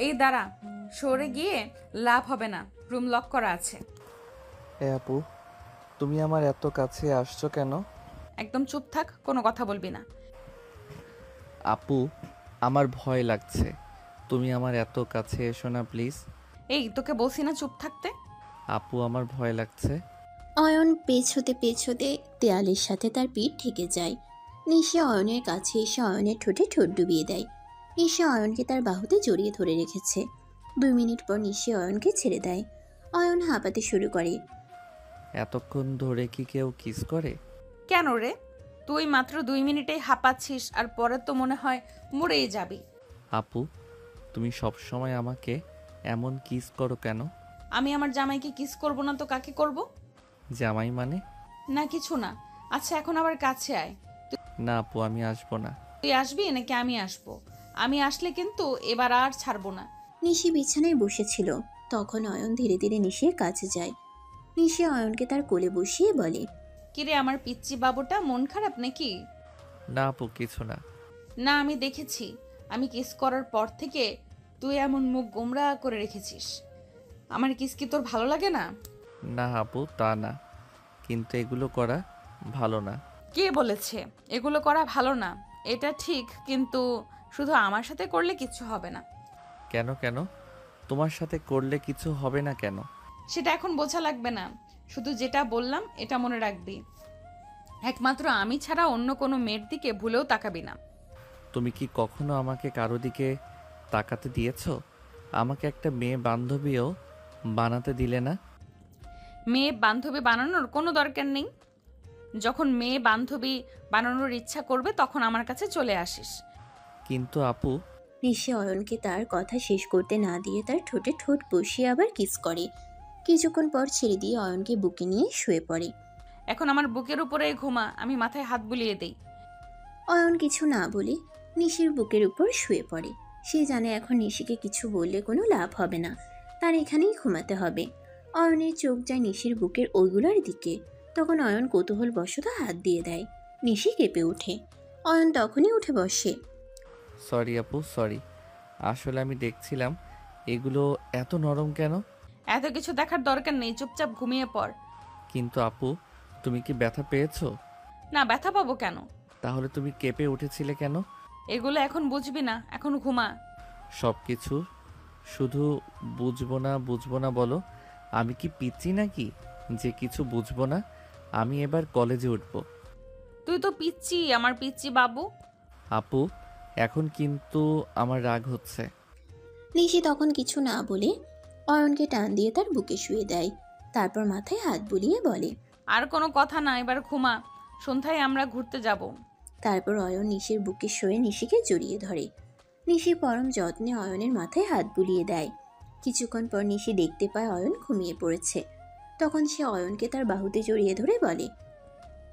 এই দাঁড়া, সরে গিয়ে লাভ হবে না, রুম লক করা আছে। আপু, তুমি আমার এত কাছে আসছো কেন? একদম চুপ থাক, কোনো কথা বলবি না। আপু, আমার ভয় লাগছে। তুমি আমার এত কাছে এসো না প্লিজ। এই তোকে বলছি না চুপ থাকতে। আপু, আমার ভয় লাগছে। অয়ন পেছতে পেছতে দেয়ালের সাথে তার পিঠ ঠেকে যায়। নিশি অয়নের কাছে এসে অয়নের ঠোঁটে ঠোঁট ডুবিয়ে দেয়। নিশি অয়নকে তার বাহুতে জড়িয়ে ধরে রেখেছে। 2 মিনিট পর নিশি অয়নকে ছেড়ে দেয়। অয়ন হাঁপাতে শুরু করে। এতক্ষণ ধরে কি কেউ কিস করে? কেন রে? তুই মাত্র 2 মিনিটেই হাঁপাচ্ছিস, আর পরে তো মনে হয় মরেই যাবি। আপু, তুমি সব সময় আমাকে এমন কিস করো কেন? আমি আমার জামাইকে কিস করব না তো কাকে করব? জামাই মানে? না কিছু না। আচ্ছা এখন আবার কাছে আয়। না আপু, আমি আসবো না। তুই আসবি নাকি আমি আসবো? আমি আসলে কিন্তু এবার আর ছাড়বো না। নিশি বিছানায় বসেছিল। তখন অয়ন ধীরে ধীরে নিশির কাছে যায়। নিশি অয়নকে তার কোলে বসিয়ে বলে, কিরে আমার পিচ্চি বাবুটা, মন খারাপ নাকি? না আপু, কিছু না। না আমি দেখেছি, আমি কিস করার পর থেকে তুই এমন মুখ গোমরা করে রেখেছিস। আমার কিস কি তোর ভালো লাগে না? না আপু, তা না, কিন্তু এগুলো করা ভালো না। কে বলেছে এগুলো করা ভালো না? এটা ঠিক, কিন্তু শুধু আমার সাথে করলে কিচ্ছু হবে না। কেন কেন? তোমার সাথে করলে কিছু হবে না কেন? সেটা এখন বোঝা লাগবে না, শুধু যেটা বললাম এটা মনে রাখবি। একমাত্র আমি ছাড়া অন্য কোনো মেয়ের দিকে ভুলেও তাকাবি না। তুমি কি কখনো আমাকে কারো দিকে তাকাতে দিয়েছো? আমাকে একটা মেয়ে বান্ধবীও বানাতে দিলে না। মেয়ে বান্ধবী বানানোর কোনো দরকার নেই। যখন মেয়ে বান্ধবী বানানোর ইচ্ছা করবে তখন আমার কাছে চলে আসিস। কিন্তু আপু, নিশি অয়নকে তার কথা শেষ করতে না দিয়ে তার ঠোঁটে ঠোঁট বসিয়ে আবার কিস করে। কিছুক্ষণ পর ছেড়ে দিয়ে অয়নকে বুকে নিয়ে শুয়ে পড়ে। এখন আমার বুকের উপরে ঘুমা, আমি মাথায় হাত বুলিয়ে দেই। অয়ন কিছু না বলে নিশির বুকের উপর শুয়ে পড়ে। সে জানে এখন নিশিকে কিছু বললে কোনো লাভ হবে না, তার এখানেই ঘুমাতে হবে। অয়নের চোখ যায় নিশির বুকের ওইগুলোর দিকে। তখন অয়ন কৌতূহল বশত হাত দিয়ে দেয়। নিশি কেঁপে ওঠে। অয়ন তখনই উঠে বসে। সরি আপু, সরি। আসলে আমি দেখছিলাম এগুলো এত নরম কেন। এত কিছু দেখার দরকার নেই, চুপচাপ ঘুমিয়ে পড়। কিন্তু আপু, তুমি কি ব্যথা পেয়েছো? না, ব্যথা পাবো কেন? তাহলে তুমি কেঁপে উঠেছিলে কেন? এগুলো এখন বুঝবি না, এখন ঘুমা। সব কিছু শুধু বুঝবো না বুঝবো না বলো। আমি কি পিচ্ছি নাকি যে কিছু বুঝবো না? আমি এবার কলেজে উঠবো। তুই তো পিচ্চি, আমার পিচ্চি বাবু। আপু, এখন কিন্তু আমার রাগ হচ্ছে। নিশি তখন কিছু না বলে অয়নকে টান দিয়ে তার বুকে শুয়ে দেয়। তারপর মাথায় হাত বুলিয়ে বলে। আর কোনো কথা না, এবার ঘুমা। সন্ধ্যায় আমরা ঘুরতে যাব। তারপর অয়ন নিশির বুকে শুয়ে নিশিকে জড়িয়ে ধরে। নিশি পরম যত্নে অয়নের মাথায় হাত বুলিয়ে দেয়। কিছুক্ষণ পর নিশি দেখতে পায় অয়ন ঘুমিয়ে পড়েছে। তখন সে অয়নকে তার বাহুতে জড়িয়ে ধরে বলে,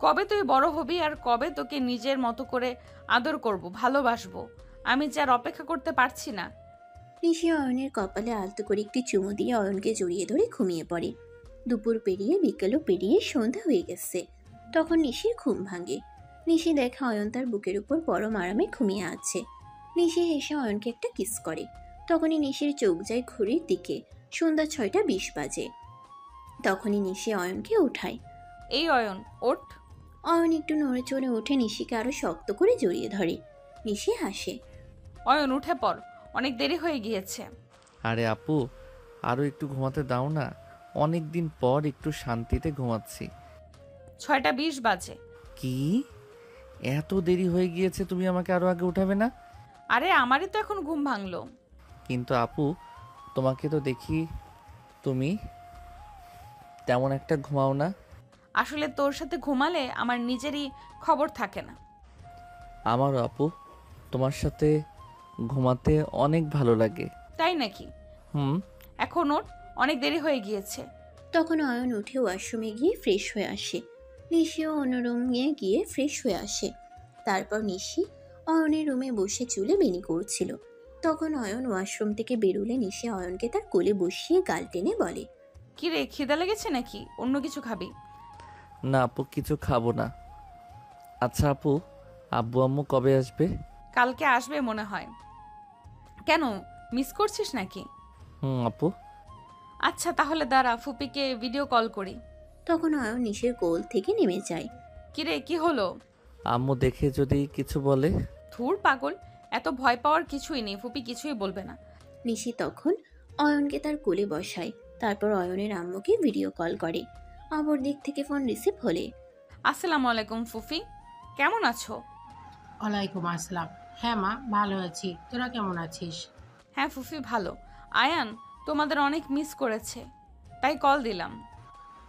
কবে তুই বড় হবি আর কবে তোকে নিজের মতো করে আদর করব, ভালোবাসবো? আমি যে আর অপেক্ষা করতে পারছি না। নিশি অয়নের কপালে আলতো করে একটি চুমু দিয়ে অয়নকে জড়িয়ে ধরে ঘুমিয়ে পড়ে। দুপুর পেরিয়ে বিকেলও পেরিয়ে সন্ধ্যা হয়ে গেছে। তখন নিশির ঘুম ভাঙে। নিশি দেখে অয়ন তার বুকের উপর পরম আরামে ঘুমিয়ে আছে। নিশি হেসে অয়নকে একটা কিস করে। তখনই নিশির চোখ যায় ঘড়ির দিকে। সন্ধ্যা 6টা 20 বাজে। তখনই নিশি অয়নকে উঠায়। এই অয়ন, ওঠ। অয়ন একটু নড়ে চড়ে উঠে নিশিকে আরো শক্ত করে জড়িয়ে ধরে। নিশি হাসে। অয়ন উঠে পড়, অনেক দেরি হয়ে গিয়েছে। আরে আপু, আরও একটু ঘুমাতে দাও না। অনেক দিন পর একটু শান্তিতে ঘুমাচ্ছি। 6টা 20 বাজে। কি? এত দেরি হয়ে গিয়েছে, তুমি আমাকে আরো আগে উঠাবে না? আরে আমারই তো এখন ঘুম ভাঙলো। কিন্তু আপু, তোমাকে তো দেখি তুমি তেমন একটা ঘুমাও না। আসলে তোর সাথে ঘুমালে আমার নিজেরই খবর থাকে না। আমারও আপু, তোমার সাথে ঘুমাতে অনেক ভালো লাগে। তাই নাকি? হুম। এখন ওঠ, অনেক দেরি হয়ে গিয়েছে। তখন অয়ন উঠে ওয়াশরুমে গিয়ে ফ্রেশ হয়ে আসে। নিশিও অন্য রুমে গিয়ে ফ্রেশ হয়ে আসে। তারপর নিশি অয়নের রুমে বসে চুলে বেনি করছিল। তখন অয়ন ওয়াশরুম থেকে বেরোলে নিশি অয়নকে তার কোলে বসিয়ে গাল টেনে বলে, কি রে, খিদা লেগেছে নাকি? অন্য কিছু খাবি? না আপু, কিছু খাবো না। আচ্ছা আপু, আব্বু আম্মু কবে আসবে? কালকে আসবে মনে হয়। কেন, মিস করছিস নাকি? আপু। আচ্ছা তাহলে দাঁড়া, ফুপিকে ভিডিও কল করি। তখন অয়ন নিশির কোল থেকে নেমে যায়। কিরে কি হলো? আম্মু দেখে যদি কিছু বলে? ধুর পাগল, এত ভয় পাওয়ার কিছুই নেই, ফুপি কিছুই বলবে না। নিশি তখন অয়নকে তার কোলে বসায়। তারপর অয়নের আম্মুকে ভিডিও কল করে। অপর দিক থেকে ফোন রিসিভ হলে আসসালামু আলাইকুম ফুফি, কেমন আছো? ওয়ালাইকুম আসসালাম। হ্যাঁ মা, ভালো আছি। তোরা কেমন আছিস? হ্যাঁ ফুফি ভালো। আয়ান তোমাদের অনেক মিস করেছে, তাই কল দিলাম।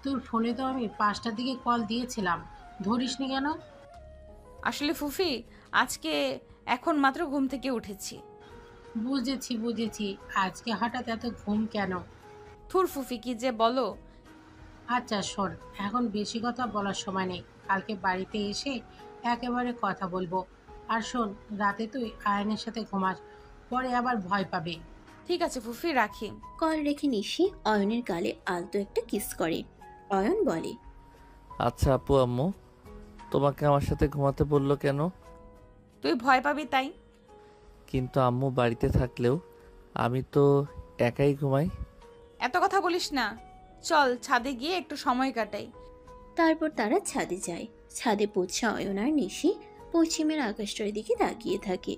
তোর ফোনে তো আমি 5টার দিকে কল দিয়েছিলাম, ধরিসনি কেন? আসলে ফুফি আজকে এখন মাত্র ঘুম থেকে উঠেছি। বুঝেছি বুঝেছি, আজকে হঠাৎ এত ঘুম কেন? থুর ফুফি কি যে বলো। আচ্ছা শোন, এখন বেশি কথা বলার সময় নেই। কালকে বাড়িতে এসে একেবারে কথা বলবো। আর শোন, রাতে তুই আয়নের সাথে ঘুমাস, পরে আবার ভয় পাবে। ঠিক আছে ফুফি, রাখি। কল রেখে নিশি অয়নের গালে আলতো একটা কিস করে। অয়ন বলে, আচ্ছা আপু, আম্মু তোমাকে আমার সাথে ঘুমাতে বললো কেন? তুই ভয় পাবি তাই। কিন্তু আম্মু বাড়িতে থাকলেও আমি তো একাই ঘুমাই। এত কথা বলিস না, চল ছাদে গিয়ে একটু সময় কাটাই। তারপর তারা ছাদে যায়। ছাদে পৌঁছে অয়ন আর নিশি পশ্চিমের আকাশটার দিকে তাকিয়ে থাকে।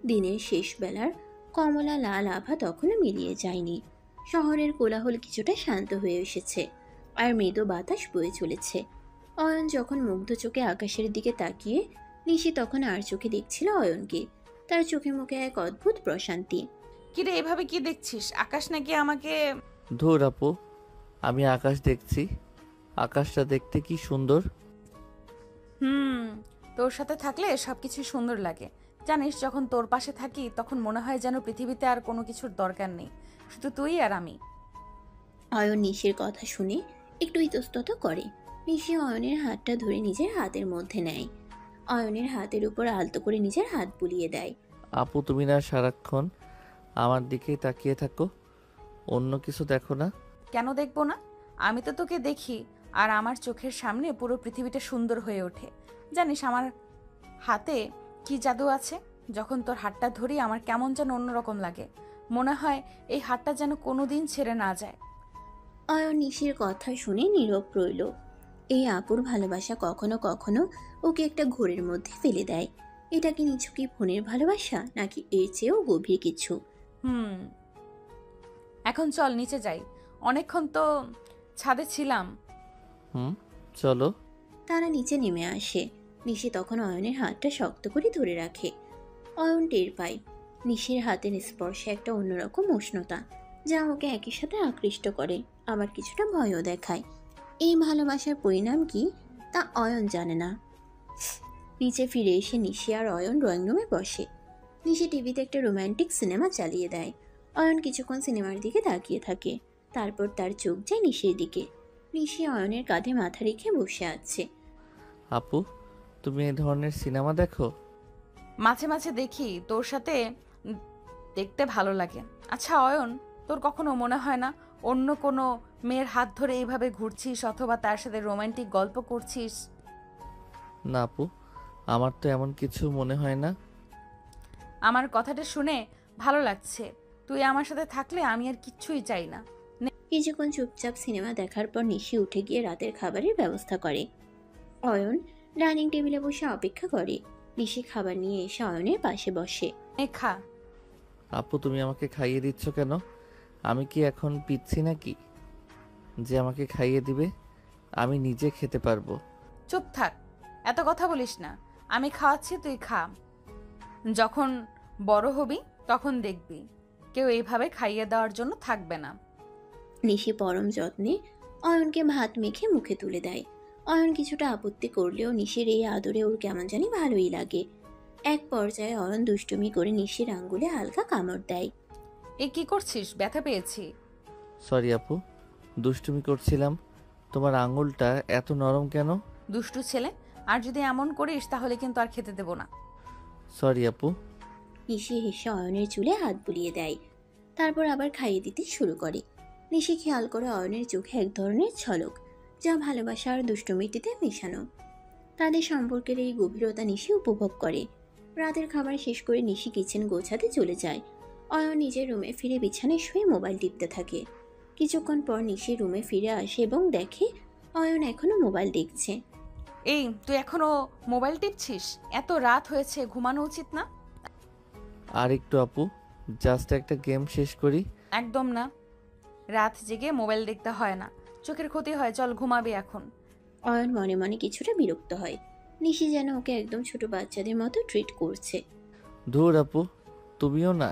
দিনের শেষ বেলার কমলা লাল আভা তখনও মিলিয়ে যায়নি। শহরের কোলাহল কিছুটা শান্ত হয়ে এসেছে, আর মৃদু বাতাস বয়ে চলেছে। অয়ন যখন মুগ্ধ চোখে আকাশের দিকে তাকিয়ে, নিশি তখন আর চোখে দেখছিল অয়নকে। তার চোখে মুখে এক অদ্ভুত প্রশান্তি। কিরে এভাবে কি দেখছিস? আকাশ নাকি আমাকে? ধুর আপু, আমি আকাশ দেখছি। আকাশটা দেখতে কি সুন্দর। হুম, তোর সাথে থাকলে সবকিছু সুন্দর লাগে। জানিস, যখন তোর পাশে থাকি তখন মনে হয় যেন পৃথিবীতে আর কোনো কিছুর দরকার নেই, শুধু তুই আর আমি। অয়ন নিশির কথা শুনে একটু ইতস্তত করে। নিশি অয়নের হাতটা ধরে নিজের হাতের মধ্যে নেয়। অয়নের হাতের উপর আলতো করে নিজের হাত বুলিয়ে দেয়। আপু তুমি না সারাক্ষণ আমার দিকেই তাকিয়ে থাকো, অন্য কিছু দেখো না? কেন দেখবো না? আমি তো তোকে দেখি, আর আমার চোখের সামনে পুরো পৃথিবীটা সুন্দর হয়ে ওঠে। জানিস আমার হাতে কি জাদু আছে? যখন তোর হাতটা ধরি আমার কেমন যেন অন্যরকম লাগে, মনে হয় এই হাতটা যেন কোনোদিন ছেড়ে না যায়। অয়ন নিশির কথা শুনে নীরব রইল। এই আপুর ভালোবাসা কখনো কখনো ওকে একটা ঘোরের মধ্যে ফেলে দেয়। এটা কি নিছকই ফোনের ভালোবাসা, নাকি এর চেয়েও গভীর কিছু? হুম, এখন চল নিচে যাই, অনেকক্ষণ তো ছাদে ছিলাম। চলো। তারা নিচে নেমে আসে। নিশি তখন অয়নের হাতটা শক্ত করে ধরে রাখে। অয়ন টের পায় নিশির হাতের স্পর্শে একটা অন্যরকম উষ্ণতা, যা ওকে একই সাথে আকৃষ্ট করে, আবার কিছুটা ভয়ও দেখায়। এই ভালোবাসার পরিণাম কি তা অয়ন জানে না। নিচে ফিরে এসে নিশি আর অয়ন ড্রয়িং রুমে বসে। নিশি টিভিতে একটা রোমান্টিক সিনেমা চালিয়ে দেয়। অয়ন কিছুক্ষণ সিনেমার দিকে তাকিয়ে থাকে। তারপর তার চোখ যায় নিশির দিকে। নিশি অয়নের কাঁধে মাথা রেখে বসে আছে। আপু তুমি এই ধরনের সিনেমা দেখো? মাঝে মাঝে দেখি, তোর সাথে দেখতে ভালো লাগে। আচ্ছা অয়ন, তোর কখনো মনে হয় না অন্য কোনো মেয়ের হাত ধরে এইভাবে ঘুরছিস অথবা তার সাথে রোমান্টিক গল্প করছিস? না আপু, আমার তো এমন কিছু মনে হয় না। আমার কথাটা শুনে ভালো লাগছে। তুই আমার সাথে থাকলে আমি আর কিচ্ছুই চাই না। কিছুক্ষণ চুপচাপ সিনেমা দেখার পর নিশি উঠে গিয়ে রাতের খাবারের ব্যবস্থা করে। অয়ন ডাইনিং টেবিলে বসে অপেক্ষা করে। নিশি খাবার নিয়ে এসে অয়নের পাশে বসে। খা। আপু তুমি আমাকে খাইয়ে দিচ্ছ কেন? আমি কি এখন পিচ্ছি নাকি যে আমাকে খাইয়ে দিবে? আমি নিজে খেতে পারবো। চুপ থাক, এত কথা বলিস না। আমি খাওয়াচ্ছি, তুই খা। যখন বড় হবি তখন দেখবি কেউ এইভাবে খাইয়ে দেওয়ার জন্য থাকবে না। নিশি পরম যত্নে অয়নকে ভাত মেখে মুখে তুলে দেয়। অয়ন কিছুটা আপত্তি করলেও নিশির এই আদরে ওর কেমন জানি ভালোই লাগে। এক পর্যায়ে অয়ন দুষ্টুমি করে নিশির আঙ্গুলে হালকা কামড় দেয়। এ কি করছিস? ব্যথা পেয়েছি। সরি আপু, দুষ্টুমি করছিলাম। তোমার আঙুলটা এত নরম কেন? দুষ্টু ছেলে, আর যদি এমন করিস তাহলে কিন্তু আর খেতে দেব না। সরি আপু। নিশি হেসে অয়নের চুলে হাত বুলিয়ে দেয়। তারপর আবার খাইয়ে দিতে শুরু করে। নিশি খেয়াল করে অয়নের চোখে এক ধরনের ঝলক, যা ভালোবাসা আর দুষ্টুমিটিতে মেশানো। তাদের সম্পর্কের এই গভীরতা নিশি উপভোগ করে। রাতের খাবার শেষ করে নিশি কিচেন গোছাতে চলে যায়। অয়ন নিজের রুমে ফিরে বিছানায় শুয়ে মোবাইল টিপতে থাকে। কিছুক্ষণ পর নিশি রুমে ফিরে আসে এবং দেখে অয়ন এখনো মোবাইল দেখছে। এই তুই এখনো মোবাইল টিপছিস? এত রাত হয়েছে, ঘুমানো উচিত না? আর একটু আপু, জাস্ট একটা গেম শেষ করি। একদম না, রাত জেগে মোবাইল দেখতে হয় না, চোখের ক্ষতি হয়। চল ঘুমাবি এখন। অয়ন মনে মনে কিছুটা বিরক্ত হয়। নিশি যেন ওকে একদম ছোট বাচ্চাদের মতো ট্রিট করছে। ধুর আপু, তুমিও না।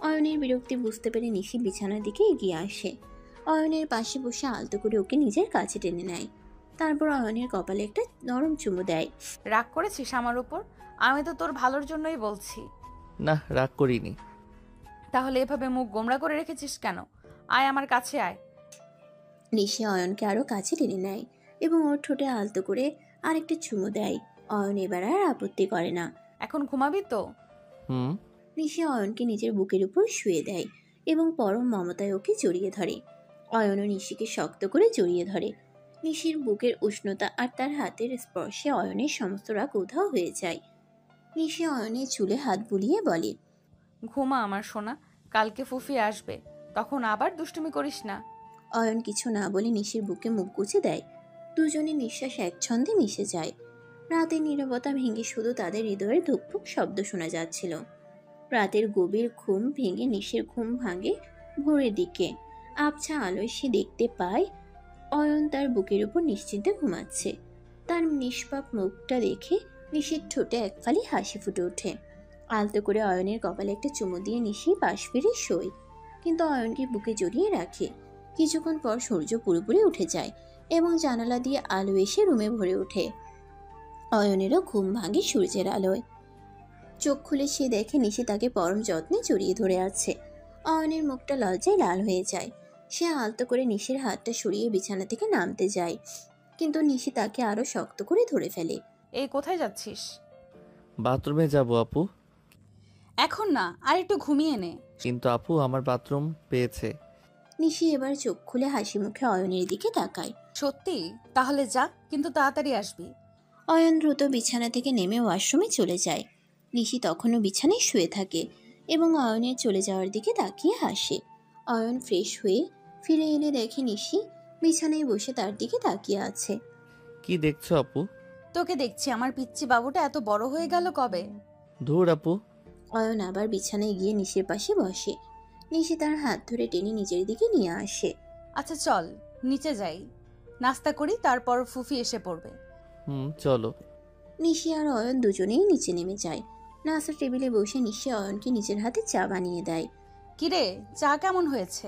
অয়নের বিরক্তি বুঝতে পেরে নিশি বিছানার দিকে এগিয়ে আসে। অয়নের পাশে বসে আলতো করে ওকে নিজের কাছে টেনে নেয়। তারপর অয়নের কপালে একটা নরম চুমু দেয়। রাগ করেছিস আমার উপর? আমি তো তোর ভালোর জন্যই বলছি। না, রাগ করিনি। তাহলে এভাবে মুখ গোমড়া করে রেখেছিস কেন? আয় আমার কাছে আয়। নিশি অয়নকে আরো কাছে টেনে নেয় এবং ওর ঠোঁটে আলতো করে আরেকটা চুমু দেয়। অয়ন এবার আর আপত্তি করে না। এখন ঘুমাবি তো? হুম। নিশি অয়নকে নিজের বুকের উপর শুয়ে দেয় এবং পরম মমতায় ওকে জড়িয়ে ধরে। অয়নও নিশিকে শক্ত করে জড়িয়ে ধরে। নিশির বুকের উষ্ণতা আর তার হাতের স্পর্শে অয়নের সমস্ত রাগ উধাও হয়ে যায়। নিশি অয়নের চুলে হাত বুলিয়ে বলে, ঘুমা আমার সোনা, কালকে ফুফি আসবে, তখন আবার দুষ্টুমি করিস না। অয়ন কিছু না বলে নিশির বুকে মুখ গুজে দেয়। দুজনের নিঃশ্বাস একছন্দে মিশে যায়। রাতের নীরবতা ভেঙে শুধু তাদের হৃদয়ের ধুকপুক শব্দ শোনা যাচ্ছিল। রাতের গভীর ঘুম ভেঙে নিশির ঘুম ভাঙে ভোরের দিকে। আবছা আলোয় সে দেখতে পায় অয়ন তার বুকের উপর নিশ্চিন্তে ঘুমাচ্ছে। তার নিষ্পাপ মুখটা দেখে নিশির ঠোঁটে এক ফালি হাসি ফুটে ওঠে। আলতো করে অয়নের কপালে একটা চুমু দিয়ে নিশি পাশ ফিরে শোয়, কিন্তু অয়নকে বুকে জড়িয়ে রাখে। কিছুক্ষণ পর সূর্য পুরোপুরি উঠে যায় এবং জানালা দিয়ে আলো এসে রুমে ভরে ওঠে। অয়নেরও ঘুম ভাঙে সূর্যের আলোয়। চোখ খুলে সে দেখে নিশি তাকে পরম যত্নে জড়িয়ে ধরে আছে। অয়নের মুখটা লজ্জায় লাল হয়ে যায়। সে আলতো করে নিশির হাতটা সরিয়ে বিছানা থেকে নামতে যায়, কিন্তু নিশি তাকে আরো শক্ত করে ধরে ফেলে। এই কোথায় যাচ্ছিস? বাথরুমে যাব আপু। এখন না, আর একটু ঘুমিয়ে নে। কিন্তু আপু, আমার বাথরুম পেয়েছে। নিশি এবার চোখ খুলে হাসি মুখে অয়নের দিকে তাকায়। সত্যি? তাহলে যা, কিন্তু তাড়াতাড়ি আসবি। অয়ন দ্রুত বিছানা থেকে নেমে ওয়াশরুমে চলে যায়। নিশি তখনও বিছানায় শুয়ে থাকে এবং অয়নের চলে যাওয়ার দিকে তাকিয়ে হাসে। অয়ন ফ্রেশ হয়ে ফিরে এলে দেখে নিশি বিছানায় বসে তার দিকে তাকিয়ে আছে। কি দেখছো আপু? তোকে দেখছি। আমার পিচ্চি বাবুটা এত বড় হয়ে গেল কবে? ধুর আপু। অয়ন আবার বিছানায় গিয়ে নিশির পাশে বসে। নিশি তার হাত ধরে টেনে নিজের দিকে নিয়ে আসে। আচ্ছা চল নিচে যাই, নাস্তা করি, তারপর ফুফি এসে পড়বে। হুম, চলো। নিশি আর অয়ন দুজনেই নিচে নেমে যায়। নাস্তার টেবিলে বসে নিশি অয়নকে নিজের হাতে চা বানিয়ে দেয়। কিরে, চা কেমন হয়েছে?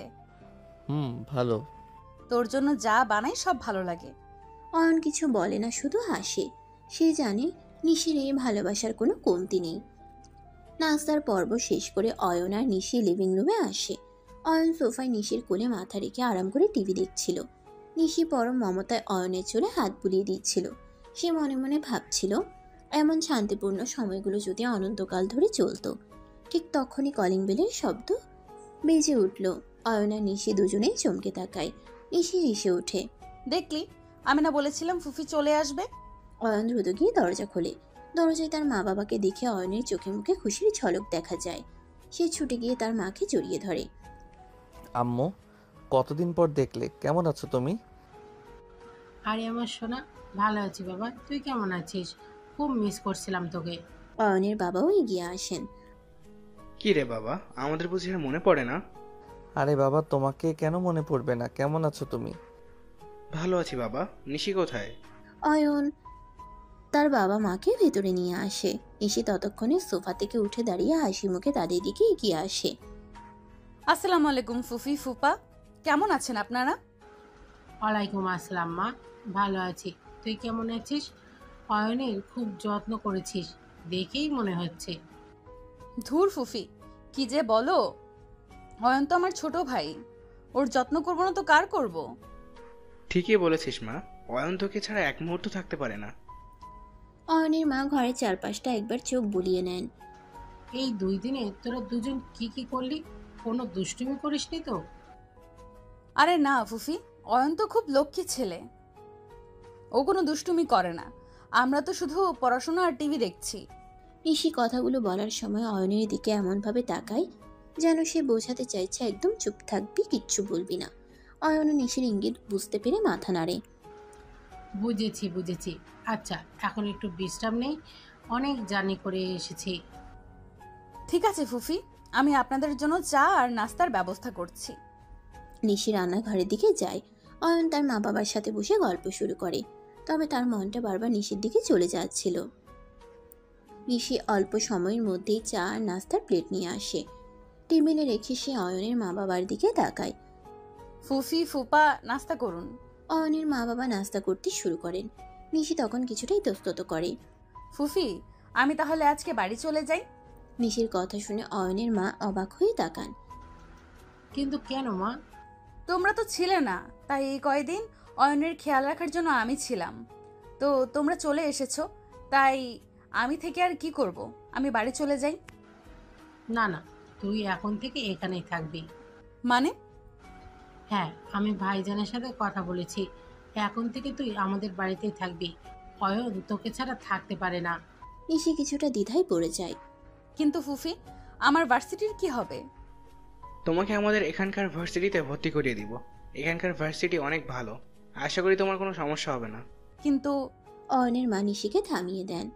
হুম, ভালো। তোর জন্য যা বানাই সব ভালো লাগে। অয়ন কিছু বলে না, শুধু হাসে। সে জানে নিশির এই ভালোবাসার কোনো কমতি নেই। নাস্তার পর্ব শেষ করে অয়ন আর নিশি লিভিং রুমে আসে। অয়ন সোফায় নিশির কোলে মাথা রেখে আরাম করে টিভি দেখছিল। নিশি পরম মমতায় অয়নের চুলে হাত বুলিয়ে দিচ্ছিল। সে মনে মনে ভাবছিল, এমন শান্তিপূর্ণ সময়গুলো যদি অনন্তকাল ধরে চলতো। ঠিক তখনই কলিং বেলের শব্দ বেজে উঠল। অয়ন আর নিশি দুজনেই চমকে তাকায়। নিশি হেসে ওঠে। দেখলি, আমি না বলেছিলাম ফুফি চলে আসবে? অয়ন দ্রুত গিয়ে দরজা খোলে। দরজায় তার মা বাবাকে দেখে অয়নের চোখে মুখে খুশির ঝলক দেখা যায়। সে ছুটে গিয়ে তার মাকে জড়িয়ে ধরে। আম্মু, কতদিন পর দেখলে, কেমন আছো তুমি? আরে আমার সোনা, ভালো আছি বাবা, তুই কেমন আছিস? খুব মিস করছিলাম তোকে। অয়নের বাবাও এগিয়ে আসেন। কি রে বাবা, আমাদের বুঝি আর মনে পড়ে না? আরে বাবা, তোমাকে কেন মনে পড়বে না? কেমন আছো তুমি? ভালো আছি বাবা। নিশি কোথায়? অয়ন তার বাবা মাকে ভেতরে নিয়ে আসে। এসে ততক্ষণে সোফা থেকে উঠে দাঁড়িয়ে হাসি মুখে তাদের দিকে এগিয়ে আসে। আসসালামু আলাইকুম ফুফি, ফুপা, কেমন আছেন আপনারা? ওয়ালাইকুম আসসালাম মা, ভালো আছি। তুই কেমন আছিস? অয়নের খুব যত্ন করেছিস দেখেই মনে হচ্ছে। ধুর ফুফি, কি যে বলো। অয়ন তো আমার ছোট ভাই, ওর যত্ন করবো না তো কার করব? ঠিকই বলেছিস মা, অয়ন তোকে ছাড়া এক মুহূর্ত থাকতে পারে না। অয়নের মা ঘরের চারপাশটা একবার চোখ বুলিয়ে নেন। এই 2 দিনে তোরা দুজন কি কি করলি? কোনো দুষ্টুমি করিসনি তো? আরে না ফুফি, অয়ন তো খুব লক্ষ্মী ছেলে, ও কোনো দুষ্টুমি করে না। আমরা তো শুধু পড়াশোনা আর টিভি দেখছি। নিশি কথাগুলো বলার সময় অয়নের দিকে এমনভাবে তাকায় যেন সে বোঝাতে চাইছে একদম চুপ থাকবি, কিচ্ছু বলবি না। অয়ন নিশির ইঙ্গিত বুঝতে পেরে মাথা নাড়ে। বুঝেছি বুঝেছি। আচ্ছা, এখন একটু বিশ্রাম নেই, অনেক জার্নি করে এসেছি। ঠিক আছে ফুফি, আমি আপনাদের জন্য চা আর নাস্তার ব্যবস্থা করছি। নিশি রান্নাঘরের দিকে যায়। অয়ন তার মা বাবার সাথে বসে গল্প শুরু করে, তবে তার মনটা বারবার নিশির দিকে চলে যাচ্ছিল। নিশি অল্প সময়ের মধ্যেই চা আর নাস্তার প্লেট নিয়ে আসে। টেবিলে রেখে সে অয়নের মা বাবার দিকে তাকায়। ফুফি ফুপা নাস্তা করুন। অয়নের মা বাবা নাস্তা করতে শুরু করেন। নিশি তখন কিছুটাই ইতস্তত করে। ফুফি, আমি তাহলে আজকে বাড়ি চলে যাই। নিশির কথা শুনে অয়নের মা অবাক হয়ে তাকান। কিন্তু কেন মা? তোমরা তো ছিলে না, তাই এই কয়দিন অয়নের খেয়াল রাখার জন্য আমি ছিলাম। তো তোমরা চলে এসেছো, তাই আমি থেকে আর কি করব, আমি বাড়ি চলে যাই। না না, তুই এখন থেকে এখানেই থাকবি। মানে? হ্যাঁ, আমি ভাইজানের সাথে কথা বলেছি, এখন থেকে তুই আমাদের বাড়িতেই থাকবি। অয়ন তোকে ছাড়া থাকতে পারে না। নিশি কিছুটা দ্বিধায় পড়ে যায়। কিন্তু ফুফি, আমার ভার্সিটির কি হবে? তোমাকে আমাদের এখানকার ভার্সিটিতে ভর্তি করিয়ে দিব। এখানকার ভার্সিটি অনেক ভালো, আশা করি তোমার কোনো সমস্যা হবে না। কিন্তু অয়নের মা নিশিকে থামিয়ে দেন।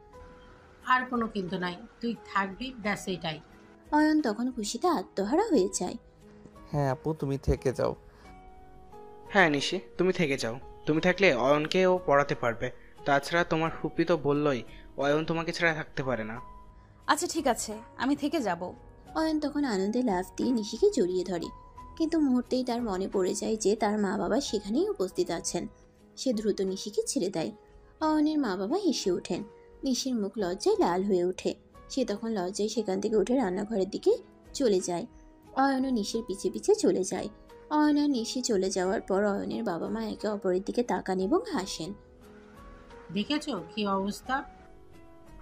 আর কোনো কিন্তু নাই, তুই থাকবি, ব্যাস এটাই। অয়ন তখন খুশিতে আত্মহারা হয়ে যায়। হ্যাঁ আপু, তুমি থেকে যাও। হ্যাঁ নিশি, তুমি থেকে যাও। তুমি থাকলে অয়নকেও পড়াতে পারবে। তাছাড়া তোমার ফুপি তো বললই অয়ন তোমাকে ছাড়া থাকতে পারে না। আচ্ছা ঠিক আছে, আমি থেকে যাব। অয়ন তখন আনন্দে লাফ দিয়ে নিশিকে জড়িয়ে ধরে, কিন্তু মুহূর্তেই তার মনে পড়ে যায় যে তার মা বাবা সেখানেই উপস্থিত আছেন। সে দ্রুত নিশিকে ছেড়ে দেয়। অয়নের মা বাবা হেসে ওঠেন। নিশির মুখ লজ্জায় লাল হয়ে ওঠে। সে তখন লজ্জায় সেখান থেকে উঠে রান্নাঘরের দিকে চলে যায়। অয়নও নিশির পিছে পিছে চলে যায়। অয়ন আর নিশি চলে যাওয়ার পর অয়নের বাবা মা একে অপরের দিকে তাকান এবং হাসেন। দেখেছো কি অবস্থা?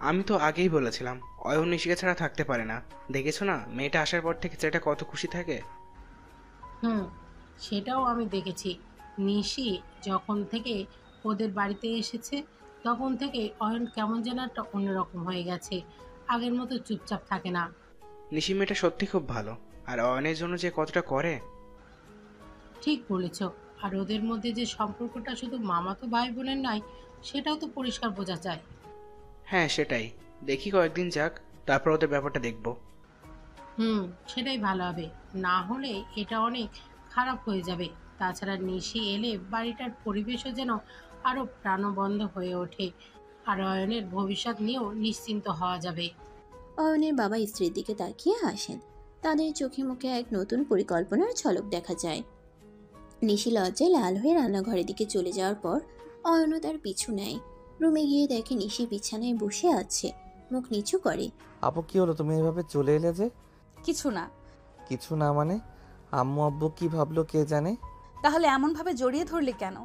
আমি তো আগেই বলেছিলাম অয়ন নিশিকে ছাড়া থাকতে পারে না। দেখেছো না, মেয়েটা আসার পর থেকে ছেলেটা কত খুশি থাকে। হুম, সেটাও আমি দেখেছি। নিশি যখন থেকে ওদের বাড়িতে এসেছে, তখন থেকে অয়ন কেমন যেন একটা অন্যরকম হয়ে গেছে, আগের মতো চুপচাপ থাকে না। নিশি মেয়েটা সত্যি খুব ভালো, আর অয়নের জন্য যে কতটা করে। ঠিক বলেছ। আর ওদের মধ্যে যে সম্পর্কটা শুধু মামাতো ভাই বোনের নয়, সেটাও তো পরিষ্কার বোঝা যায়। হ্যাঁ সেটাই, দেখি কয়েকদিন যাক, তারপর ওদের ব্যাপারটা দেখবো। হুম, সেটাই ভালো হবে। না হলে এটা অনেক খারাপ হয়ে যাবে। তাছাড়া নিশি এলে বাড়িটার পরিবেশও যেন আরো প্রাণবন্ত হয়ে ওঠে, আর অয়নের ভবিষ্যৎ নিয়েও নিশ্চিন্ত হওয়া যাবে। অয়নের বাবা স্ত্রীর দিকে তাকিয়ে হাসেন। তাদের চোখে মুখে এক নতুন পরিকল্পনার ঝলক দেখা যায়। নিশি লজ্জায় লাল হয়ে রান্নাঘরের দিকে চলে যাওয়ার পর অয়নও তার পিছু নেয়। রুমে গিয়ে দেখে নিশি বিছানায় বসে আছে, মুখ নিচু করে। আপু কি হলো, তুমি এভাবে চলে এলে যে? কিছু না। কিছু না মানে? আম্মু আব্বু কি ভাবলো কে জানে। তাহলে এমনভাবে জড়িয়ে ধরলি কেন?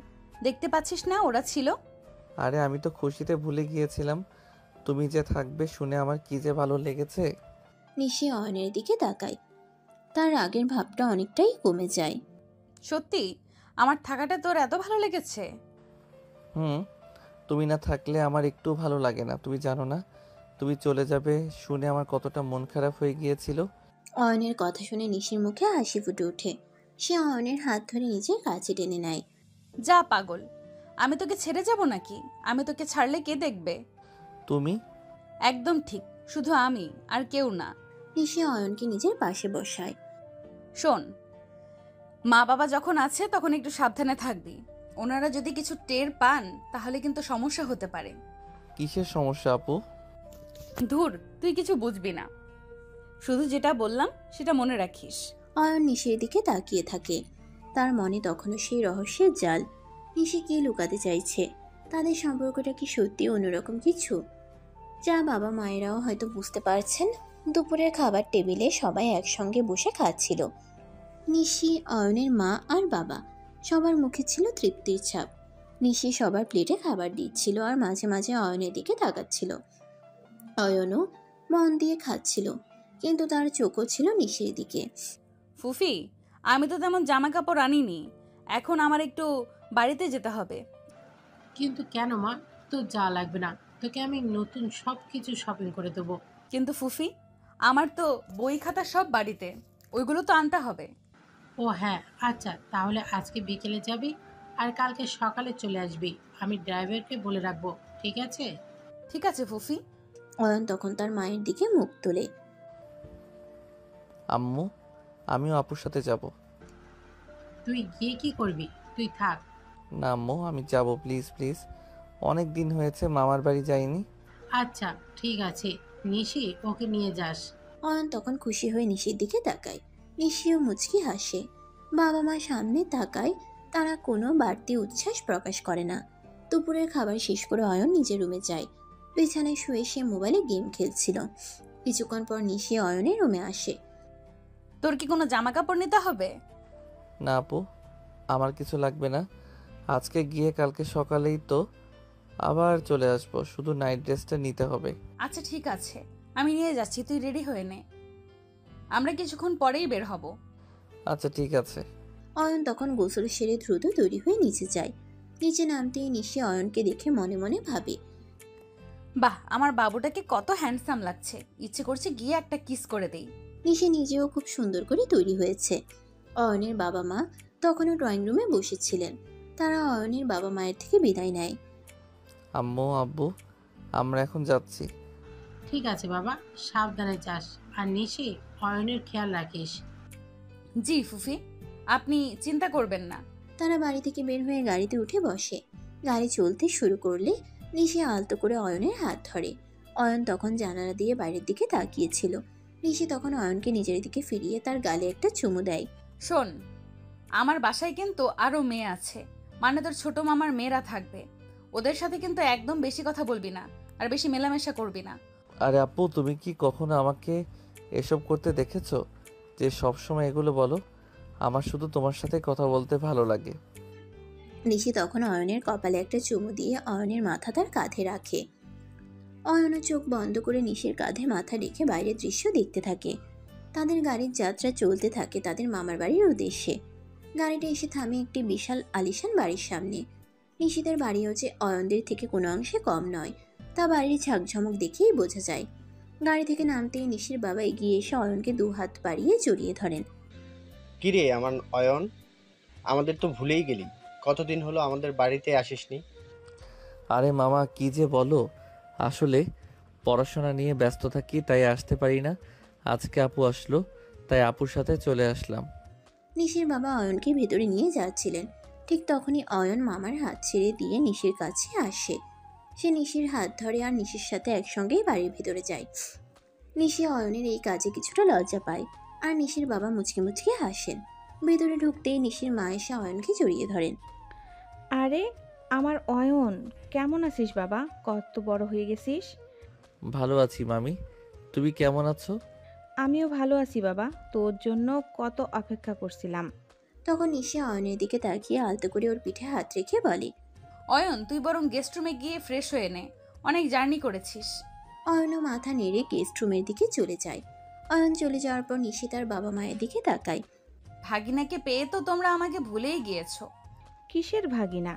দেখতে পাচ্ছিস না ওরা ছিল? আরে আমি তো খুশিতে ভুলে গিয়েছিলাম। তুমি যে থাকবে শুনে আমার কি যে ভালো লেগেছে। নিশি অয়নের দিকে তাকায়। তার আগের ভাবটা অনেকটাই কমে যায়। সত্যি আমার থাকাটা তোর এত ভালো লেগেছে? হুম, তুমি না থাকলে আমার একটু ভালো লাগে না, তুমি জানো না। তুমি চলে যাবে শুনে আমার কতটা মন খারাপ হয়ে গিয়েছিল। অয়নের কথা শুনে নিশির মুখে হাসি ফুটে ওঠে। সে অয়নের হাত ধরে নিজের কাছে টেনে নেয়। যা পাগল, আমি তোকে ছেড়ে যাব নাকি? আমি তোকে ছাড়লে কে দেখবে? তুমি? একদম ঠিক, শুধু আমি আর কেউ না। নিশি অয়নকে নিজের পাশে বসায়। শোন, মা বাবা যখন আছে তখন একটু সাবধানে থাকবি। ওনারা যদি কিছু টের পান তাহলে কিন্তু সমস্যা হতে পারে। কিসের সমস্যা আপু? ধুর, তুই কিছু বুঝবি না, শুধু যেটা বললাম সেটা মনে রাখিস। অয়ন নিশির দিকে তাকিয়ে থাকে। তার মনে তখনও সেই রহস্যের জাল। নিশি কি লুকাতে চাইছে? তাদের সম্পর্কটা কি সত্যি অন্যরকম কিছু, যা বাবা মায়েরাও হয়তো বুঝতে পারছেন? দুপুরের খাবার টেবিলে সবাই একসঙ্গে বসে খাচ্ছিল। নিশি, অয়নের মা আর বাবা, সবার মুখে ছিল তৃপ্তির ছাপ। নিশি সবার প্লেটে খাবার দিচ্ছিল আর মাঝে মাঝে অয়নের দিকে তাকাচ্ছিল। অয়নও মন দিয়ে খাচ্ছিল, কিন্তু তার চোখও ছিল নিশির দিকে। ফুফি, আমি তো তেমন জামা কাপড় আনিনি, এখন আমার একটু বাড়িতে যেতে হবে। কিন্তু কেন মা? তোর যা লাগবে না, তোকে আমি নতুন সব কিছু শপিং করে দেবো। কিন্তু ফুফি, আমার তো বই খাতা সব বাড়িতে, ওইগুলো তো আনতে হবে। ও হ্যাঁ, আচ্ছা তাহলে আজকে বিকেলে যাবি আর কালকে সকালে চলে আসবি। আমি ড্রাইভারকে বলে রাখবো, ঠিক আছে? ঠিক আছে ফুফি। অয়ন তখন তার মায়ের দিকে মুখ তোলে। আম্মু, আমিও আপুর সাথে যাব। তুই গিয়ে কি করবি? তুই থাক। না আম্মু, আমি যাব, প্লিজ প্লিজ। অনেক দিন হয়েছে মামার বাড়ি যাইনি। আচ্ছা ঠিক আছে, নিশি ওকে নিয়ে যাস। অয়ন তখন খুশি হয়ে নিশির দিকে তাকায়। নিশিও মুচকি হাসে। বাবা মা সামনে তাকায়, তারা কোনো বাড়তি উচ্ছ্বাস প্রকাশ করে না। দুপুরের খাবার শেষ করে অয়ন নিজের রুমে যায়। বিছানায় শুয়ে সে মোবাইলে গেম খেলছিল। কিছুক্ষণ পর নিশি অয়নের রুমে আসে। তোর কি কোনো জামা কাপড় নিতে হবে? না আপু, আমার কিছু লাগবে না। আজকে গিয়ে কালকে সকালেই তো আবার চলে আসবো, শুধু নাইট ড্রেসটা নিতে হবে। আচ্ছা ঠিক আছে, আমি নিয়ে যাচ্ছি, তুই রেডি হয়ে নে, আমরা কিছুক্ষণ পরেই বের হব। আচ্ছা ঠিক আছে। অয়ন তখন গোসল সেরে দ্রুত তৈরি হয়ে নিচে যায়। নিচে নামতেই নিশি অয়নকে দেখে মনে মনে ভাবে, বাহ, আমার বাবুটাকে কত হ্যান্ডসাম লাগছে, ইচ্ছে করছে গিয়ে একটা কিস করে দেই। নিশি নিজেও খুব সুন্দর করে তৈরি হয়েছে। অয়নের বাবা মা তখনও ড্রয়িং রুমে বসেছিলেন। তারা অয়নের বাবা মায়ের থেকে বিদায় নেয়। আম্মু আব্বু, আমরা এখন যাচ্ছি। ঠিক আছে বাবা, সাবধানে যাস। আর নিশি, অয়নের খেয়াল রাখিস। জি ফুফি, আপনি চিন্তা করবেন না। তারা বাড়ি থেকে বের হয়ে গাড়িতে উঠে বসে। গাড়ি চলতে শুরু করলে নিশি আলতো করে অয়নের হাত ধরে। অয়ন তখন জানালা দিয়ে বাইরের দিকে তাকিয়েছিল। নিশি তখন অয়নকে নিজের দিকে ফিরিয়ে তার গালে একটা চুমু দেয়। শোন, আমার বাসায় কিন্তু আরো মেয়ে আছে, মানে তোর ছোট মামার মেয়েরা থাকবে, ওদের সাথে কিন্তু একদম বেশি কথা বলবি না, আর বেশি মেলামেশা করবি না। আরে আপু, তুমি কি কখনো আমাকে এসব করতে দেখেছো যে সব সময় এগুলো বলো? আমার শুধু তোমার সাথে কথা বলতে ভালো লাগে। নিশি তখন অয়নের কপালে একটা চুমু দিয়ে অয়নের মাথা তার কাঁধে রাখে। অয়নের চোখ বন্ধ করে নিশির কাঁধে মাথা রেখে বাইরের দৃশ্য দেখতে থাকে। তাদের গাড়ির যাত্রা চলতে থাকে তাদের মামার বাড়ির উদ্দেশ্যে। গাড়িটা এসে থামে একটি বিশাল আলিশান বাড়ির সামনে। নিশিদের বাড়িও যে অয়নদের থেকে কোনো অংশে কম নয়, তা বাড়ির ঝাঁকঝমক দেখেই বোঝা যায়। গাড়ি থেকে নামতেই নিশির বাবা এগিয়ে এসে অয়নকে দু হাত বাড়িয়ে জড়িয়ে ধরেন। কিরে আমার অয়ন, আমাদের তো ভুলেই গেলি। কতদিন হলো আমাদের বাড়িতে আসিসনি। আরে মামা, কি যে বলো, আসলে পড়াশোনা নিয়ে ব্যস্ত থাকি, তাই আসতে পারি না। আজকে আপু আসলো, তাই আপুর সাথে চলে আসলাম। নিশির বাবা অয়নকে ভেতরে নিয়ে যাচ্ছিলেন। ঠিক তখনই অয়ন মামার হাত ছেড়ে দিয়ে নিশির কাছে আসে। সে নিশির হাত ধরে আর নিশির সাথে একসঙ্গেই বাড়ির ভেতরে যায়। নিশি অয়নের এই কাজে কিছুটা লজ্জা পায়, আর নিশির বাবা মুচকি মুচকি হাসেন। ভেতরে ঢুকতেই নিশির মা এসে অয়নকে জড়িয়ে ধরেন। আরে আমার অয়ন, কেমন আছিস বাবা? কত বড় হয়ে গেছিস। ভালো আছি মামি, তুমি কেমন আছো? আমিও ভালো আছি বাবা, তোর জন্য কত অপেক্ষা করছিলাম। তখন নিশি অয়নের দিকে তাকিয়ে আলতো করে ওর পিঠে হাত রেখে বলে, অয়ন, তুই বরং গেস্ট রুমে গিয়ে ফ্রেশ হয়ে নে, অনেক জার্নি করেছিস। অয়নও মাথা নেড়ে গেস্ট রুমের দিকে চলে যায়। অয়ন চলে যাওয়ার পর নিশি তার বাবা মায়ের দিকে তাকায়। ভাগিনাকে পেয়ে তো তোমরা আমাকে ভুলেই গিয়েছো। কিসের ভাগিনা?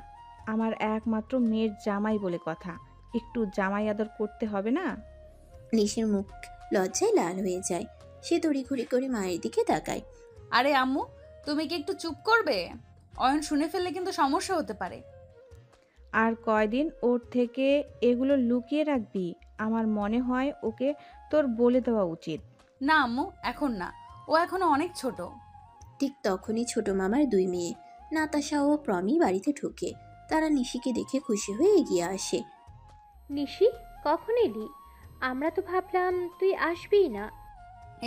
আমার একমাত্র মেয়ের জামাই বলে কথা, একটু জামাই আদর করতে হবে না? নিশির মুখ লজ্জায় লাল হয়ে যায়। সে তড়িঘড়ি করে মায়ের দিকে তাকায়। আরে আম্মু, তুমি কি একটু চুপ করবে? অয়ন শুনে ফেললে কিন্তু সমস্যা হতে পারে। আর কয়দিন ওর থেকে এগুলো লুকিয়ে রাখবি? আমার মনে হয় ওকে তোর বলে দেওয়া উচিত। না আম্মু, এখন না, ও এখনো অনেক ছোট। ঠিক তখনই ছোট মামার দুই মেয়ে নাতাশা ও প্রমি বাড়িতে ঢোকে। তারা নিশিকে দেখে খুশি হয়ে এগিয়ে আসে। নিশি, কখন এলি? আমরা তো ভাবলাম তুই আসবিই না।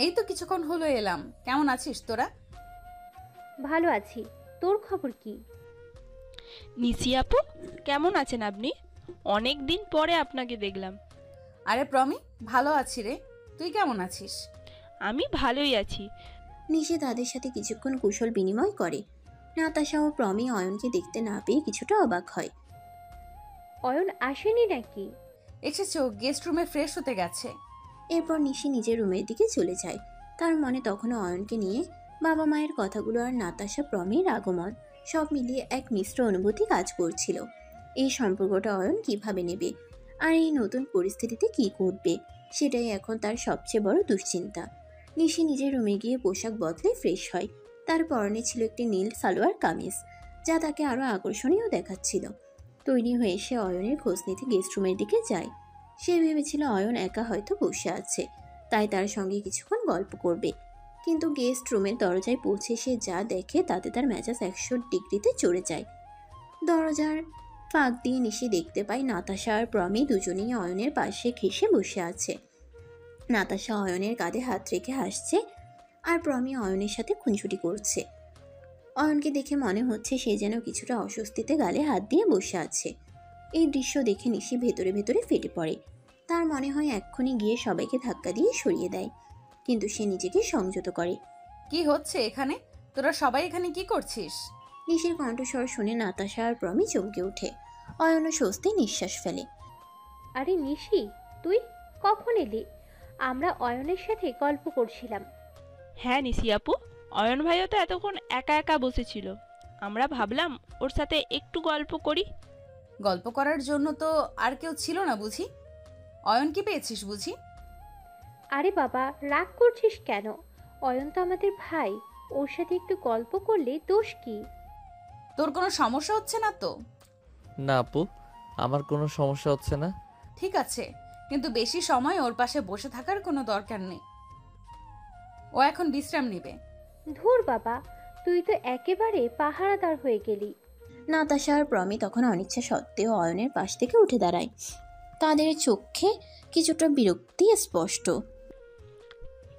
এই তো কিছুক্ষণ হলো এলাম। কেমন আছিস তোরা? ভালো আছি, তোর খবর কি? নিশি আপু, কেমন আছেন আপনি? অনেক দিন পরে আপনাকে দেখলাম। আরে প্রমি, ভালো আছি রে, তুই কেমন আছিস? আমি ভালোই আছি। নিশি তাদের সাথে কিছুক্ষণ কুশল বিনিময় করে। নাতাশা ও প্রমি অয়নকে দেখতে না পেয়ে কিছুটা অবাক হয়। অয়ন আসেনি নাকি? এসেছো, গেস্ট রুমে ফ্রেশ হতে গেছে। এরপর নিশি নিজের রুমের দিকে চলে যায়। তার মনে তখনও অয়নকে নিয়ে বাবা মায়ের কথাগুলো আর নাতাশা প্রমির আগমন সব মিলিয়ে এক মিশ্র অনুভূতি কাজ করছিল। এই সম্পর্কটা অয়ন কিভাবে নেবে, আর এই নতুন পরিস্থিতিতে কি করবে, সেটাই এখন তার সবচেয়ে বড় দুশ্চিন্তা। নিশি নিজের রুমে গিয়ে পোশাক বদলে ফ্রেশ হয়। তার পরনে ছিল একটি নীল সালোয়ার কামিজ, যা তাকে আরো আকর্ষণীয় দেখাচ্ছিল। তৈরি হয়ে সে অয়নের খোঁজ নিতে গেস্ট রুমের দিকে যায়। সে ভেবেছিল অয়ন একা হয়তো বসে আছে, তাই তার সঙ্গে কিছুক্ষণ গল্প করবে। কিন্তু গেস্ট রুমের দরজায় পৌঁছে সে যা দেখে তাতে তার মেজাজ 100 ডিগ্রিতে চড়ে যায়। দরজার ফাঁক দিয়ে নিশি দেখতে পায় নাতাশা আর প্রমি দুজনেই অয়নের পাশে ঘেঁষে বসে আছে। নাতাশা অয়নের কাঁধে হাত রেখে হাসছে, আর প্রমি অয়নের সাথে খুনসুটি করছে। অয়নকে দেখে মনে হচ্ছে সে যেন কিছুটা অস্বস্তিতে গালে হাত দিয়ে বসে আছে। এই দৃশ্য দেখে নিশি ভেতরে ভেতরে ফেটে পড়ে। তার মনে হয় এক্ষুনি গিয়ে সবাইকে ধাক্কা দিয়ে সরিয়ে দেয়, কিন্তু সে নিজেকে সংযত করে। কি হচ্ছে এখানে? তোরা সবাই এখানে কি করছিস? নিশির কণ্ঠস্বর শুনে নাতাশা আর প্রমি চমকে ওঠে। অয়নও স্বস্তি নিঃশ্বাস ফেলে। আরে নিশি, তুই কখন এলি? আমরা অয়নের সাথে গল্প করছিলাম। হ্যাঁ নিশি আপু, অয়ন ভাইও তো এতক্ষণ একা একা বসেছিল। আমরা ভাবলাম ওর সাথে একটু গল্প করি। গল্প করার জন্য তো আর কেউ ছিল না বুঝি? অয়ন কি পেয়েছিস বুঝি? আরে বাবা, রাগ করছিস কেন? অয়ন তো আমাদের ভাই, ওর সাথে একটু গল্প করলে দোষ কি? তোর কোনো সমস্যা হচ্ছে না তো? না আপু, আমার কোনো সমস্যা হচ্ছে না। ঠিক আছে, কিন্তু বেশি সময় ওর পাশে বসে থাকার কোনো দরকার নেই। ও এখন বিশ্রাম নেবে। ধুর বাবা, তুই তো একেবারে পাহারাদার হয়ে গেলি। নাতাশা আর প্রমি তখন অনিচ্ছা সত্ত্বেও অয়নের পাশ থেকে উঠে দাঁড়ায়। তাদের চোখে কিছুটা বিরক্তি স্পষ্ট।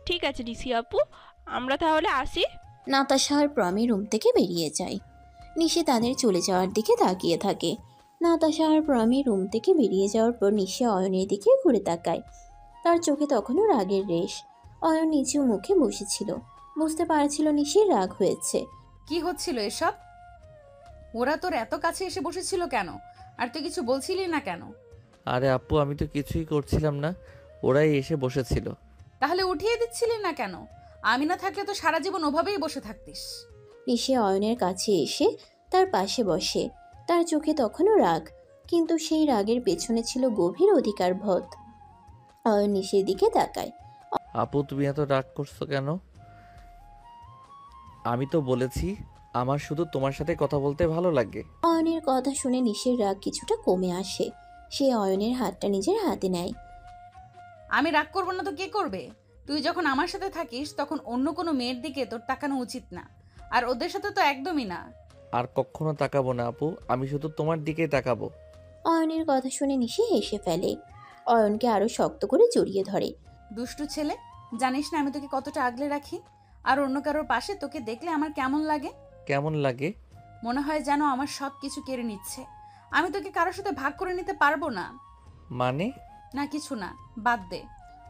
ঠিক আছে নিশি আপু, আমরা তাহলে আসি। নাতাশা আর প্রমি রুম থেকে বেরিয়ে যায়। নিশি তাদের চলে যাওয়ার দিকে তাকিয়ে থাকে। নাতাশা আর প্রমি রুম থেকে বেরিয়ে যাওয়ার পর নিশি অয়নের দিকে ঘুরে তাকায়। তার চোখে তখনও রাগের রেশ। অয়ন নিচু মুখে বসেছিল, বুঝতে পারছিল নিশির রাগ হয়েছে। কি হচ্ছিল এসব? ওরা তোর এত কাছে এসে বসেছিল কেন? আর তুই কিছু বলছিলি না কেন? আরে আপু, আমি তো কিছুই করছিলাম না, ওরাই এসে বসেছিল। তাহলে উঠিয়ে দিচ্ছিলি না কেন? আমি না থাকলে তো সারা জীবন ওভাবেই বসে থাকতিস। নিশি অয়নের কাছে এসে তার পাশে বসে। তার চোখে তখনও রাগ, কিন্তু সেই রাগের পেছনে ছিল গভীর অধিকারবোধ। অয়ন নিশির দিকে তাকায়। আপু, তুমি এত রাগ করছো কেন? আমি তো বলেছি আমার শুধু তোমার সাথে কথা বলতে ভালো লাগে। অয়নের কথা শুনে নিশির রাগ কিছুটা কমে আসে। সে অয়নের হাতটা নিজের হাতে নেয়। আমি রাগ করবো না তো কে করবে? তুই যখন আমার সাথে থাকিস তখন অন্য কোনো মেয়ের দিকে তোর তাকানো উচিত না, আর ওদের সাথে তো একদমই না। আর কখনো তাকাবো না আপু, আমি শুধু তোমার দিকেই তাকাবো। অয়নের কথা শুনে নিশি হেসে ফেলে। অয়নকে আরো শক্ত করে জড়িয়ে ধরে। দুষ্টু ছেলে, জানিস না আমি তোকে কতটা আগলে রাখি? আর অন্য কারোর পাশে তোকে দেখলে আমার কেমন লাগে? কেমন লাগে? মনে হয় যেন আমার সব কিছু কেড়ে নিচ্ছে। আমি তোকে কারোর সাথে ভাগ করে নিতে পারবো না। মানে? না কিছু না, বাদ দে।